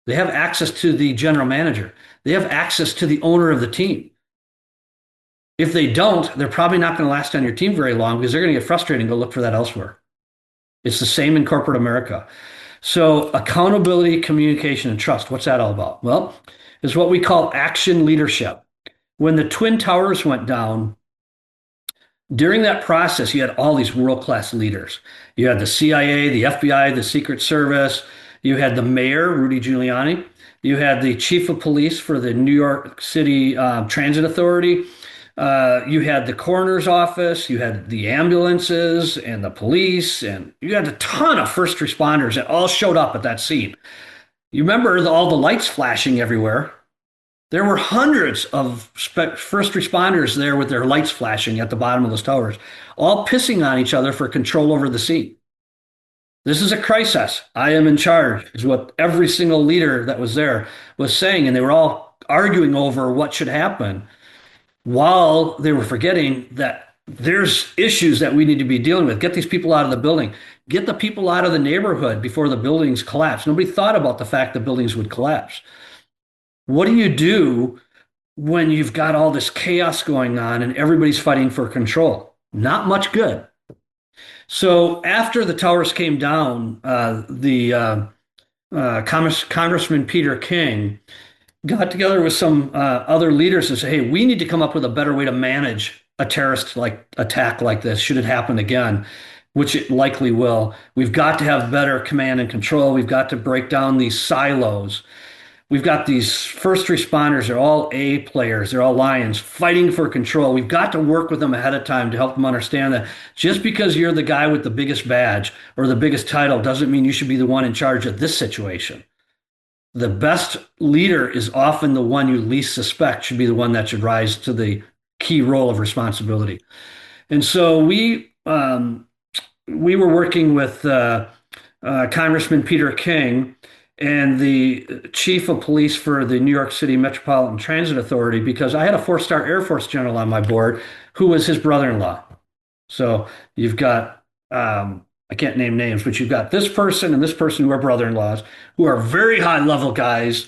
Speaker 4: They have access to the general manager. They have access to the owner of the team. If they don't, they're probably not going to last on your team very long because they're going to get frustrated and go look for that elsewhere. It's the same in corporate America. So accountability, communication, and trust, what's that all about? Well, it's what we call action leadership. When the Twin Towers went down, during that process, you had all these world-class leaders. You had the CIA, the FBI, the Secret Service. You had the mayor, Rudy Giuliani. You had the chief of police for the New York City Transit Authority. You had the coroner's office. You had the ambulances and the police. And you had a ton of first responders that all showed up at that scene. You remember all the lights flashing everywhere. There were hundreds of first responders there with their lights flashing at the bottom of those towers, all pissing on each other for control over the scene. This is a crisis. I am in charge, is what every single leader that was there was saying. And they were all arguing over what should happen while they were forgetting that there's issues that we need to be dealing with. Get these people out of the building. Get the people out of the neighborhood before the buildings collapse. Nobody thought about the fact that buildings would collapse. What do you do when you've got all this chaos going on and everybody's fighting for control? Not much good. So after the towers came down, Congressman Peter King got together with some other leaders and said, hey, we need to come up with a better way to manage a terrorist attack like this should it happen again, which it likely will. We've got to have better command and control. We've got to break down these silos. We've got these first responders. They're all A players. They're all lions fighting for control. We've got to work with them ahead of time to help them understand that just because you're the guy with the biggest badge or the biggest title doesn't mean you should be the one in charge of this situation. The best leader is often the one you least suspect should be the one that should rise to the key role of responsibility. And so we were working with Congressman Peter King and the chief of police for the New York City Metropolitan Transit Authority, because I had a 4-star Air Force general on my board who was his brother-in-law. So you've got, I can't name names, but you've got this person and this person who are brother-in-laws who are very high-level guys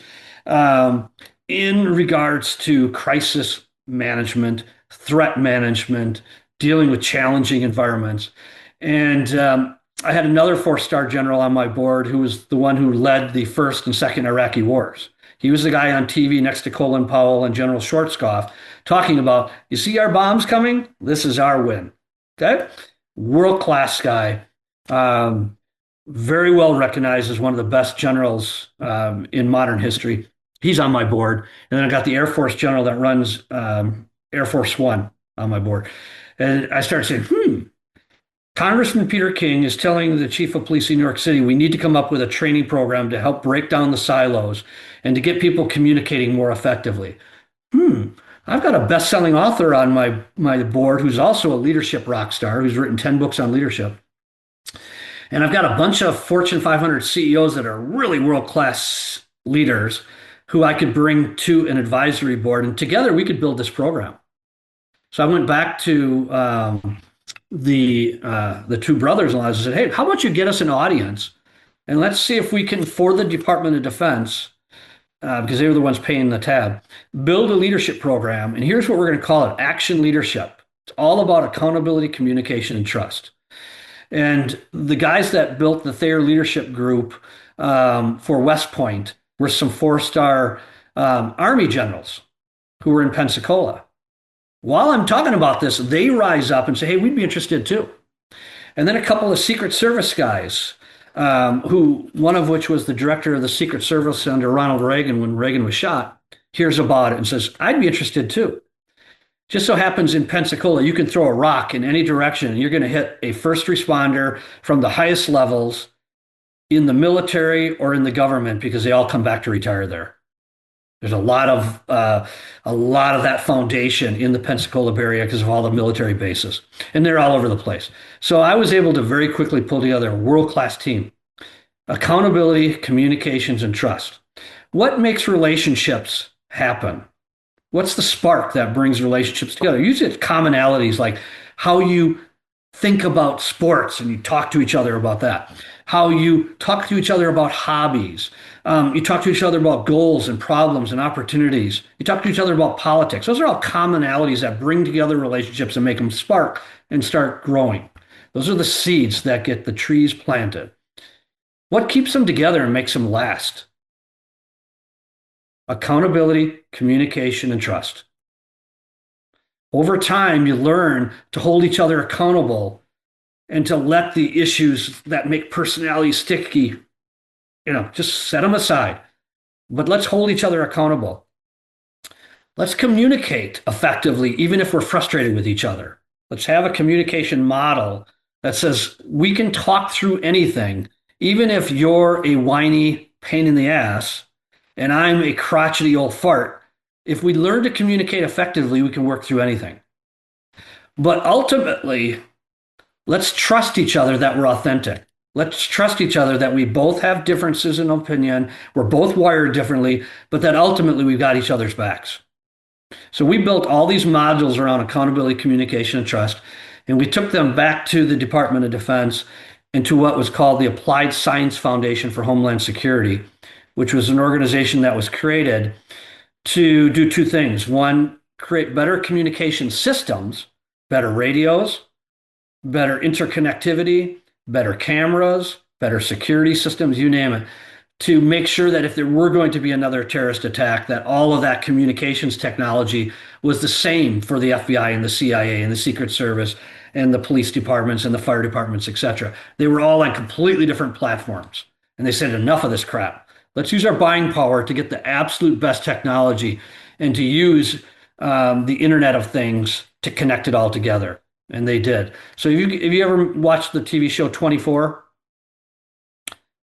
Speaker 4: in regards to crisis management, threat management, dealing with challenging environments. And I had another 4-star general on my board who was the one who led the first and second Iraqi wars. He was the guy on TV next to Colin Powell and General Schwarzkopf talking about, you see our bombs coming? This is our win. Okay? World-class guy. Very well recognized as one of the best generals in modern history. He's on my board. And then I got the Air Force general that runs Air Force One on my board. And I started saying, Congressman Peter King is telling the chief of police in New York City, we need to come up with a training program to help break down the silos and to get people communicating more effectively. I've got a best-selling author on my board who's also a leadership rock star, who's written 10 books on leadership. And I've got a bunch of Fortune 500 CEOs that are really world-class leaders who I could bring to an advisory board, and together we could build this program. So I went back to the two brothers-in-law and said, "Hey, how about you get us an audience, and let's see if we can, for the Department of Defense, because they were the ones paying the tab, build a leadership program. And here's what we're going to call it: Action Leadership. It's all about accountability, communication, and trust." And the guys that built the Thayer Leadership Group for West Point were some four-star Army generals who were in Pensacola. While I'm talking about this, they rise up and say, "Hey, we'd be interested too." And then a couple of Secret Service guys, who one of which was the director of the Secret Service under Ronald Reagan when Reagan was shot, hears about it and says, "I'd be interested too." Just so happens in Pensacola, you can throw a rock in any direction and you're going to hit a first responder from the highest levels in the military or in the government, because they all come back to retire there. There's a lot of that foundation in the Pensacola area because of all the military bases, and they're all over the place. So I was able to very quickly pull together a world-class team: accountability, communications, and trust. What makes relationships happen? What's the spark that brings relationships together? Usually it's commonalities, like how you think about sports and you talk to each other about that. How you talk to each other about hobbies. You talk to each other about goals and problems and opportunities. You talk to each other about politics. Those are all commonalities that bring together relationships and make them spark and start growing. Those are the seeds that get the trees planted. What keeps them together and makes them last? Accountability, communication, and trust. Over time, you learn to hold each other accountable and to let the issues that make personality sticky, just set them aside. But let's hold each other accountable. Let's communicate effectively, even if we're frustrated with each other. Let's have a communication model that says we can talk through anything, even if you're a whiny pain in the ass and I'm a crotchety old fart. If we learn to communicate effectively, we can work through anything. But ultimately, let's trust each other that we're authentic. Let's trust each other that we both have differences in opinion, we're both wired differently, but that ultimately we've got each other's backs. So we built all these modules around accountability, communication, and trust, and we took them back to the Department of Defense and to what was called the Applied Science Foundation for Homeland Security, which was an organization that was created to do two things. One, create better communication systems, better radios, better interconnectivity, better cameras, better security systems, you name it, to make sure that if there were going to be another terrorist attack, that all of that communications technology was the same for the FBI and the CIA and the Secret Service and the police departments and the fire departments, etc. They were all on completely different platforms. And they said, enough of this crap. Let's use our buying power to get the absolute best technology and to use the Internet of Things to connect it all together. And they did. So if you ever watched the TV show 24,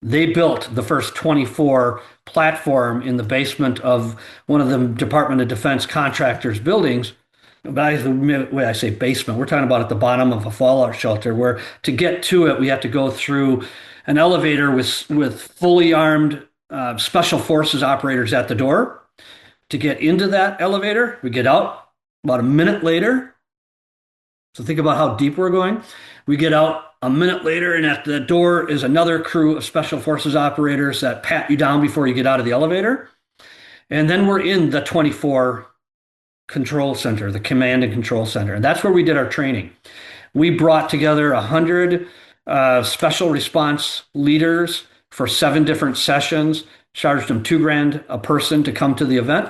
Speaker 4: they built the first 24 platform in the basement of one of the Department of Defense contractors' buildings. By the way I say basement, we're talking about at the bottom of a fallout shelter, where to get to it, we have to go through an elevator with fully armed special forces operators at the door. To get into that elevator, we get out about a minute later. So think about how deep we're going. We get out a minute later, and at the door is another crew of special forces operators that pat you down before you get out of the elevator. And then we're in the 24 control center, the command and control center. And that's where we did our training. We brought together 100 special response leaders for 7 different sessions, charged them $2,000 a person to come to the event,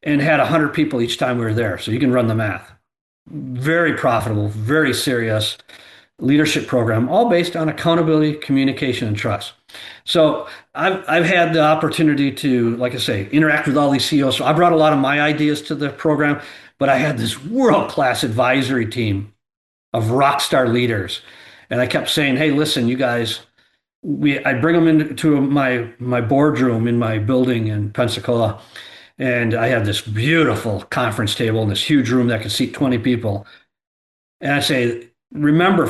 Speaker 4: and had 100 people each time we were there. So you can run the math. Very profitable, very serious leadership program, all based on accountability, communication, and trust. So I've had the opportunity to, like I say, interact with all these CEOs. So I brought a lot of my ideas to the program, but I had this world-class advisory team of rock star leaders. And I kept saying, hey, listen, you guys, I bring them into my boardroom in my building in Pensacola. And I have this beautiful conference table in this huge room that could seat 20 people. And I say, Remember,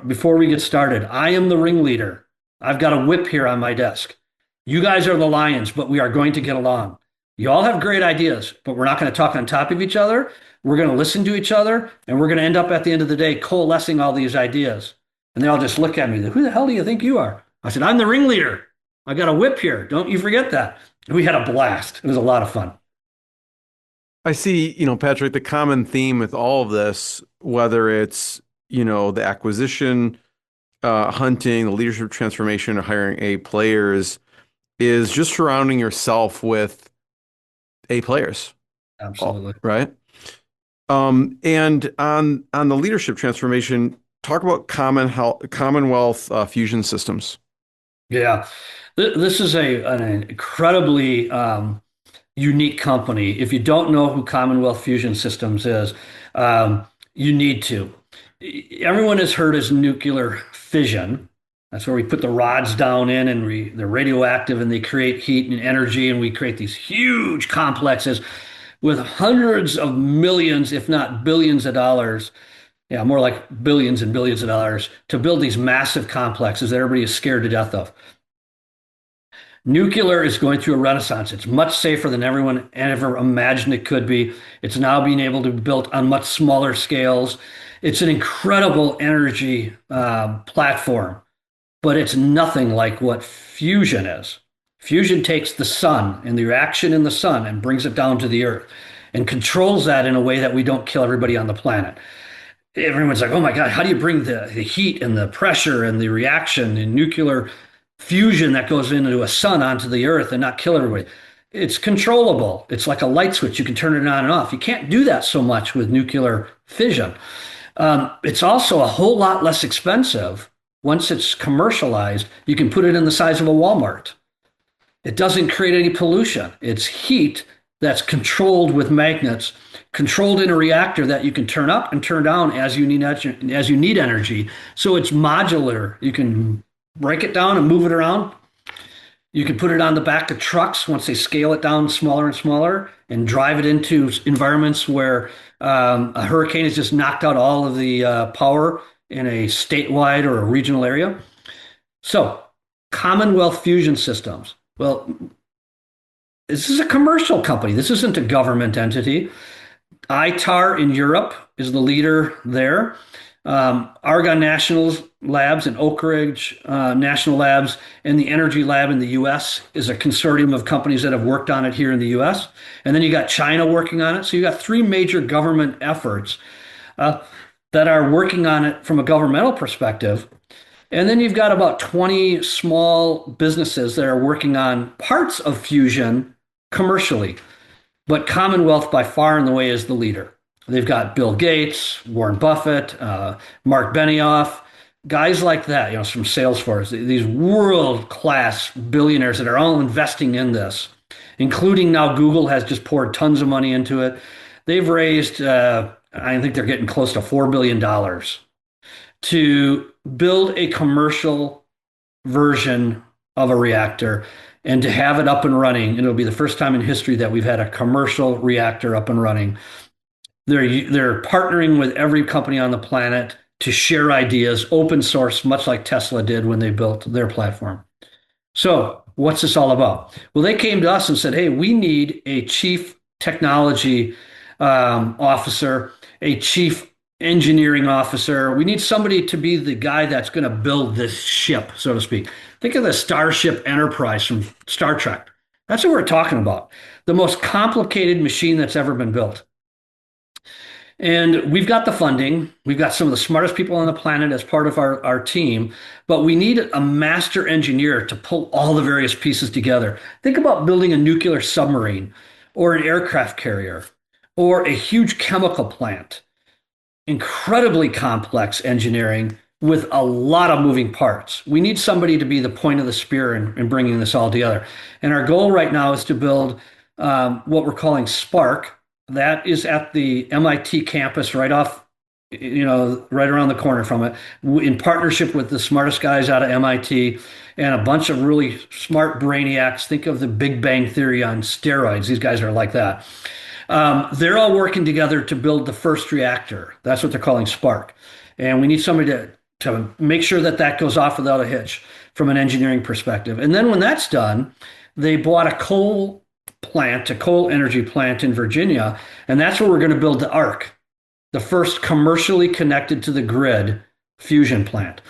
Speaker 4: before we get started, I am the ringleader. I've got a whip here on my desk. You guys are the lions, but we are going to get along. You all have great ideas, but we're not going to talk on top of each other. We're going to listen to each other, and we're going to end up at the end of the day coalescing all these ideas. And they all just look at me. Who the hell do you think you are? I said, I'm the ringleader. I got a whip here. Don't you forget that. And we had a blast. It was a lot of fun.
Speaker 3: I see, Patrick, the common theme with all of this, whether it's, the acquisition, hunting, the leadership transformation, or hiring A players, is just surrounding yourself with A players.
Speaker 4: Absolutely.
Speaker 3: Right. And on the leadership transformation, talk about Commonwealth fusion systems.
Speaker 4: Yeah. This is an incredibly unique company. If you don't know who Commonwealth Fusion Systems is, you need to. Everyone has heard of nuclear fission. That's where we put the rods down in and they're radioactive and they create heat and energy, and we create these huge complexes with hundreds of millions, if not billions of dollars. Yeah, more like billions and billions of dollars to build these massive complexes that everybody is scared to death of. Nuclear is going through a renaissance. It's much safer than everyone ever imagined it could be. It's now being able to be built on much smaller scales. It's an incredible energy platform, but it's nothing like what fusion is. Fusion takes the sun and the reaction in the sun and brings it down to the earth and controls that in a way that we don't kill everybody on the planet. Everyone's like, oh my God, how do you bring the heat and the pressure and the reaction in nuclear fusion that goes into a sun onto the earth and not kill everybody? It's controllable. It's like a light switch. You can turn it on and off. You can't do that so much with nuclear fission. It's also a whole lot less expensive. Once it's commercialized, you can put it in the size of a Walmart. It doesn't create any pollution. It's heat that's controlled with magnets, controlled in a reactor that you can turn up and turn down as you need energy. So it's modular. You can break it down and move it around. You can put it on the back of trucks once they scale it down smaller and smaller and drive it into environments where a hurricane has just knocked out all of the power in a statewide or a regional area. So Commonwealth Fusion Systems. Well, this is a commercial company. This isn't a government entity. ITAR in Europe is the leader there. Argonne National Labs and Oak Ridge National Labs and the Energy Lab in the US is a consortium of companies that have worked on it here in the US. And then you got China working on it. So you got three major government efforts that are working on it from a governmental perspective. And then you've got about 20 small businesses that are working on parts of fusion commercially. But Commonwealth by far and away is the leader. They've got Bill Gates, Warren Buffett, Mark Benioff, guys like that, from Salesforce, these world-class billionaires that are all investing in this, including now Google has just poured tons of money into it. They've raised, I think they're getting close to $4 billion to build a commercial version of a reactor and to have it up and running. It'll be the first time in history that we've had a commercial reactor up and running. They're partnering with every company on the planet to share ideas, open source, much like Tesla did when they built their platform. So what's this all about? Well, they came to us and said, hey, we need a chief technology officer, a chief engineering officer. We need somebody to be the guy that's going to build this ship, so to speak. Think of the Starship Enterprise from Star Trek. That's what we're talking about. The most complicated machine that's ever been built. And we've got the funding. We've got some of the smartest people on the planet as part of our team, but we need a master engineer to pull all the various pieces together. Think about building a nuclear submarine or an aircraft carrier or a huge chemical plant. Incredibly complex engineering with a lot of moving parts. We need somebody to be the point of the spear in bringing this all together. And our goal right now is to build what we're calling Spark. That is at the MIT campus right off, right around the corner from it, in partnership with the smartest guys out of MIT and a bunch of really smart brainiacs. Think of the Big Bang Theory on steroids. These guys are like that. They're all working together to build the first reactor. That's what they're calling Spark. And we need somebody to make sure that that goes off without a hitch from an engineering perspective. And then when that's done, they bought a coal energy plant in Virginia, and that's where we're going to build the ARC, the first commercially connected to the grid fusion plant.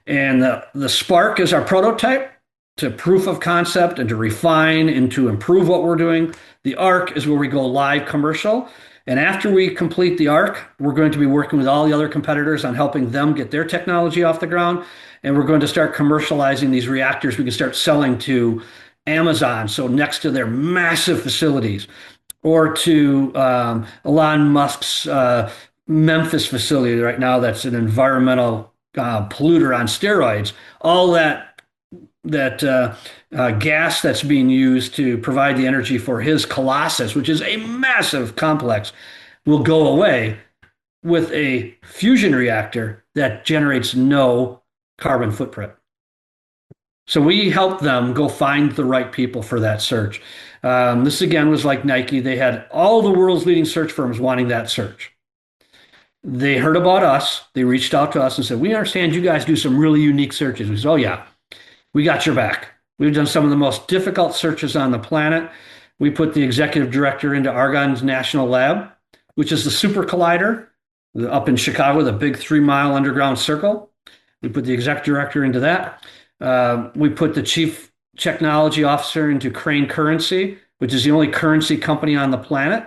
Speaker 4: And the Spark is our prototype to proof of concept and to refine and to improve what we're doing. The ARC is where we go live commercial. And after we complete the ARC, we're going to be working with all the other competitors on helping them get their technology off the ground. And we're going to start commercializing these reactors we can start selling to Amazon, so next to their massive facilities, or to Elon Musk's Memphis facility right now that's an environmental polluter on steroids. All that gas that's being used to provide the energy for his Colossus, which is a massive complex, will go away with a fusion reactor that generates no carbon footprint. So we helped them go find the right people for that search. This again was like Nike. They had all the world's leading search firms wanting that search. They heard about us. They reached out to us and said, we understand you guys do some really unique searches. We said, oh yeah, we got your back. We've done some of the most difficult searches on the planet. We put the executive director into Argonne's National Lab, which is the super collider up in Chicago, the big 3-mile underground circle. We put the exec director into that. We put the chief technology officer into Crane Currency, which is the only currency company on the planet.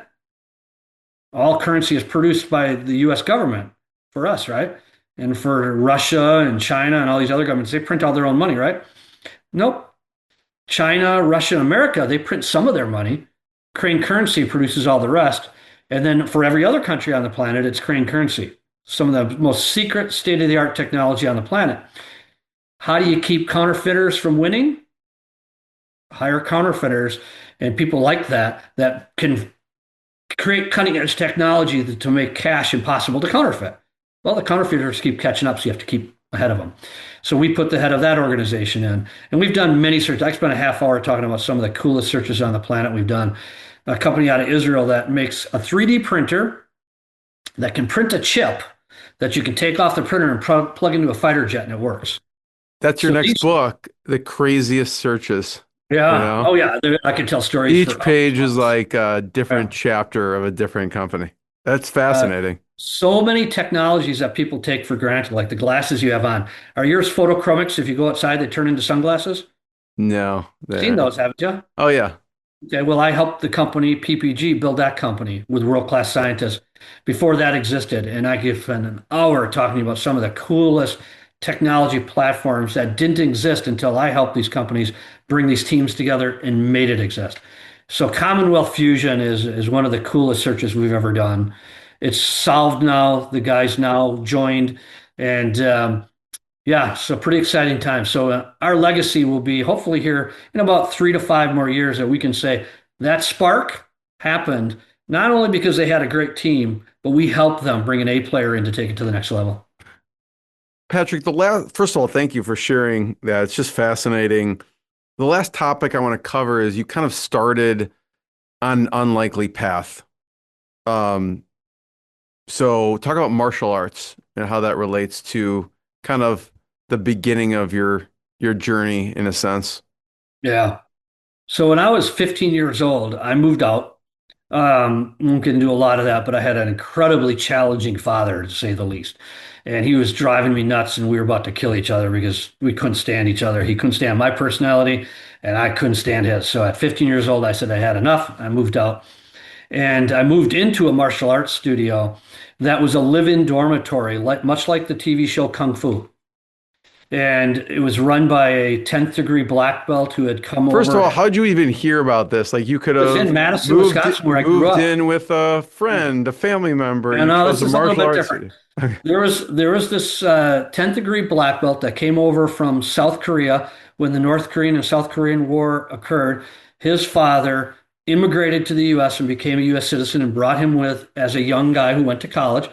Speaker 4: All currency is produced by the US government for us, right? And for Russia and China and all these other governments, they print all their own money, right? Nope. China, Russia, and America, they print some of their money. Crane Currency produces all the rest. And then for every other country on the planet, it's Crane Currency. Some of the most secret state-of-the-art technology on the planet. How do you keep counterfeiters from winning? Hire counterfeiters and people like that can create cutting-edge technology to make cash impossible to counterfeit. Well, the counterfeiters keep catching up, so you have to keep ahead of them. So we put the head of that organization in. And we've done many searches. I spent a half hour talking about some of the coolest searches on the planet we've done. A company out of Israel that makes a 3D printer that can print a chip that you can take off the printer and plug into a fighter jet, and it works.
Speaker 3: That's your next book, The Craziest Searches.
Speaker 4: Yeah.
Speaker 3: You know?
Speaker 4: Oh, yeah. I can tell stories.
Speaker 3: Each page is like a different chapter of a different company. That's fascinating.
Speaker 4: So many technologies that people take for granted, like the glasses you have on. Are yours photochromics? If you go outside, they turn into sunglasses?
Speaker 3: No.
Speaker 4: Seen those, haven't you?
Speaker 3: Oh, yeah.
Speaker 4: Okay, well, I helped the company PPG build that company with world-class scientists before that existed. And I give an hour talking about some of the coolest technology platforms that didn't exist until I helped these companies bring these teams together and made it exist. So Commonwealth Fusion is one of the coolest searches we've ever done. It's solved now. The guys now joined. And yeah, so pretty exciting time. So our legacy will be hopefully here in about 3 to 5 more years that we can say that spark happened not only because they had a great team, but we helped them bring an A player in to take it to the next level.
Speaker 3: Patrick, first of all, thank you for sharing that. It's just fascinating. The last topic I want to cover is you kind of started on an unlikely path. So talk about martial arts and how that relates to kind of the beginning of your journey in a sense.
Speaker 4: Yeah. So when I was 15 years old, I moved out. Won't get into a lot of that, but I had an incredibly challenging father, to say the least. And he was driving me nuts, and we were about to kill each other because we couldn't stand each other. He couldn't stand my personality, and I couldn't stand his. So at 15 years old, I said I had enough. I moved out. And I moved into a martial arts studio that was a live-in dormitory, much like the TV show Kung Fu. And it was run by a 10th degree black belt who had come over.
Speaker 3: First of all, how'd you even hear about this? Like you could have
Speaker 4: in Madison, Wisconsin, where I grew up.
Speaker 3: Moved in with a friend, a family member.
Speaker 4: And this is a little bit different. There was this 10th degree black belt that came over from South Korea when the North Korean and South Korean War occurred. His father immigrated to the U.S. and became a U.S. citizen and brought him with as a young guy who went to college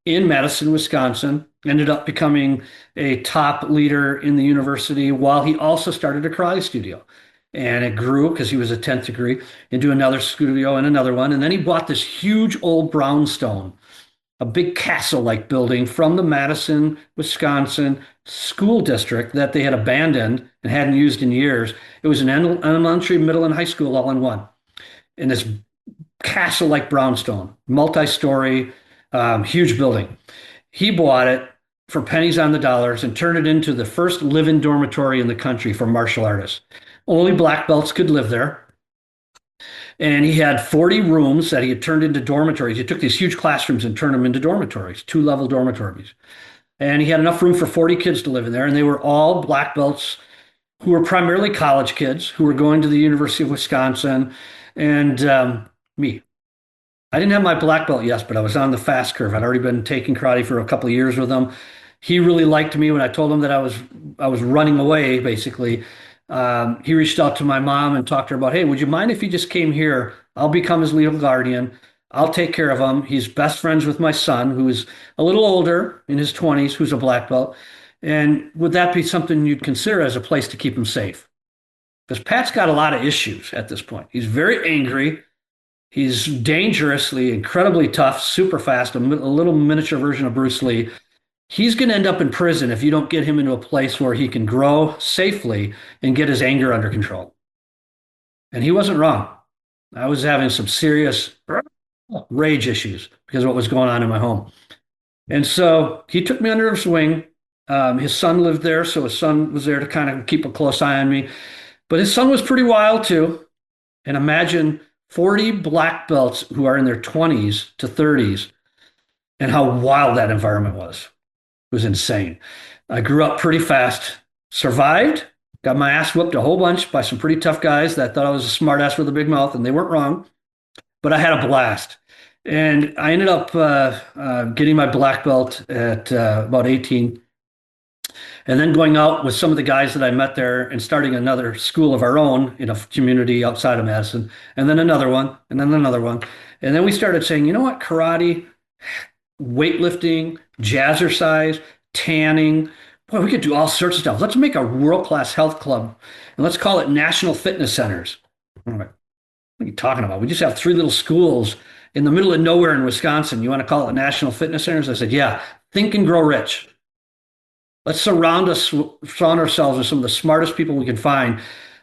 Speaker 4: in Madison, Wisconsin, ended up becoming a top leader in the university while he also started a karate studio. And it grew because he was a 10th degree into another studio and another one. And then he bought this huge old brownstone, a big castle-like building from the Madison, Wisconsin school district that they had abandoned and hadn't used in years. It was an elementary, middle, and high school all in one. In this castle-like brownstone, multi-story, huge building. He bought it for pennies on the dollars and turned it into the first live-in dormitory in the country for martial artists. Only black belts could live there. And he had 40 rooms that he had turned into dormitories. He took these huge classrooms and turned them into dormitories, two-level dormitories. And he had enough room for 40 kids to live in there. And they were all black belts who were primarily college kids who were going to the University of Wisconsin. And me. I didn't have my black belt yet, but I was on the fast curve. I'd already been taking karate for a couple of years with him. He really liked me when I told him that I was running away, basically. He reached out to my mom and talked to her about, hey, would you mind if he just came here? I'll become his legal guardian. I'll take care of him. He's best friends with my son, who is a little older, in his 20s, who's a black belt. And would that be something you'd consider as a place to keep him safe? Because Pat's got a lot of issues at this point. He's very angry. He's dangerously, incredibly tough, super fast, a little miniature version of Bruce Lee. He's going to end up in prison if you don't get him into a place where he can grow safely and get his anger under control. And he wasn't wrong. I was having some serious rage issues because of what was going on in my home. And so he took me under his wing. His son lived there, so his son was there to kind of keep a close eye on me. But his son was pretty wild too. And imagine 40 black belts who are in their 20s to 30s and how wild that environment was. It was insane. I grew up pretty fast, survived, got my ass whooped a whole bunch by some pretty tough guys that thought I was a smart ass with a big mouth, and they weren't wrong, but I had a blast. And I ended up getting my black belt at about 18, and then going out with some of the guys that I met there and starting another school of our own in a community outside of Madison, and then another one, and then another one. And then we started saying, you know what, karate, weightlifting, jazzercise, tanning. Boy, we could do all sorts of stuff. Let's make a world-class health club, and let's call it National Fitness Centers. I'm like, what are you talking about? We just have 3 little schools in the middle of nowhere in Wisconsin. You want to call it National Fitness Centers? I said, yeah, think and grow rich. Let's surround ourselves with some of the smartest people we can find.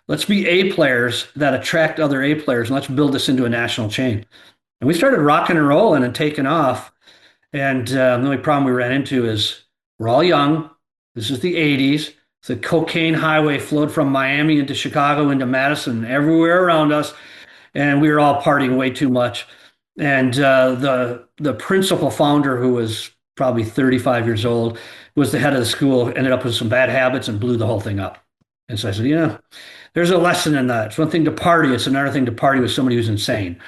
Speaker 4: Let's be A players that attract other A players, and let's build this into a national chain. And we started rocking and rolling and taking off. And the only problem we ran into is we're all young. This is the 80s. The cocaine highway flowed from Miami into Chicago, into Madison, everywhere around us. And we were all partying way too much. And the principal founder, who was probably 35 years old, was the head of the school, ended up with some bad habits and blew the whole thing up. And so I said, yeah, there's a lesson in that. It's one thing to party. It's another thing to party with somebody who's insane.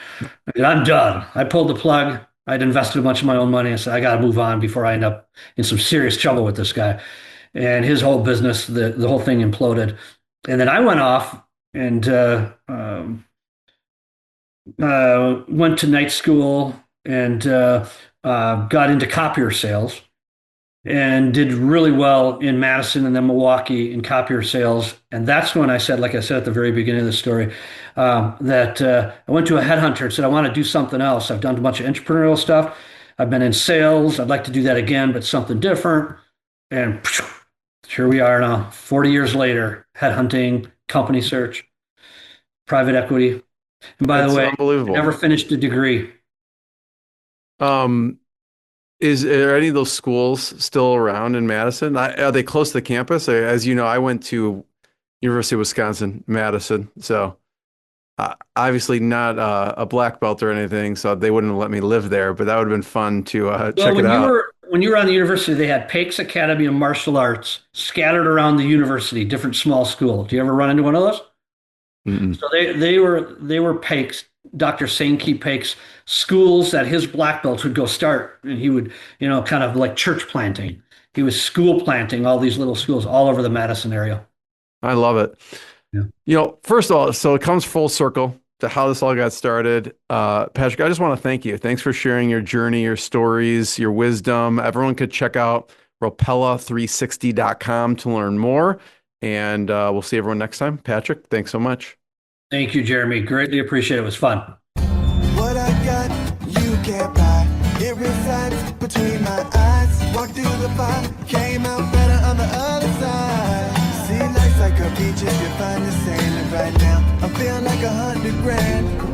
Speaker 4: And I'm done. I pulled the plug. I'd invested a bunch of my own money. I said, I got to move on before I end up in some serious trouble with this guy. And his whole business, the whole thing imploded. And then I went off and went to night school and got into copier sales and did really well in Madison and then Milwaukee in copier sales. And that's when I said, like I said at the very beginning of the story, that I went to a headhunter and said, I want to do something else. I've done a bunch of entrepreneurial stuff. I've been in sales. I'd like to do that again, but something different. And here we are now, 40 years later, headhunting, company search, private equity. And by the way, I never finished a degree.
Speaker 3: Are any of those schools still around in Madison? Are they close to the campus? As you know, I went to University of Wisconsin, Madison. So obviously not a black belt or anything, so they wouldn't have let me live there, but that would have been fun to check it out.
Speaker 4: When you were on the university, they had Pake's Academy of Martial Arts scattered around the university, different small schools. Do you ever run into one of those? Mm-mm. So they were Pake's, Dr. Sankey Pake's schools that his black belts would go start, and he would, kind of like church planting. He was school planting all these little schools all over the Madison area.
Speaker 3: I love it. Yeah. First of all, so it comes full circle to how this all got started. Patrick, I just want to thank you. Thanks for sharing your journey, your stories, your wisdom. Everyone could check out Ropella360.com to learn more. And we'll see everyone next time. Patrick, thanks so much.
Speaker 4: Thank you, Jeremy. Greatly appreciate it. It was fun.
Speaker 1: What I got, you can't buy. It resides between my eyes. Walked through the fire, came out better on the other side. See, life's like a beach if you find the sand. And right now, I'm feeling like 100 grand.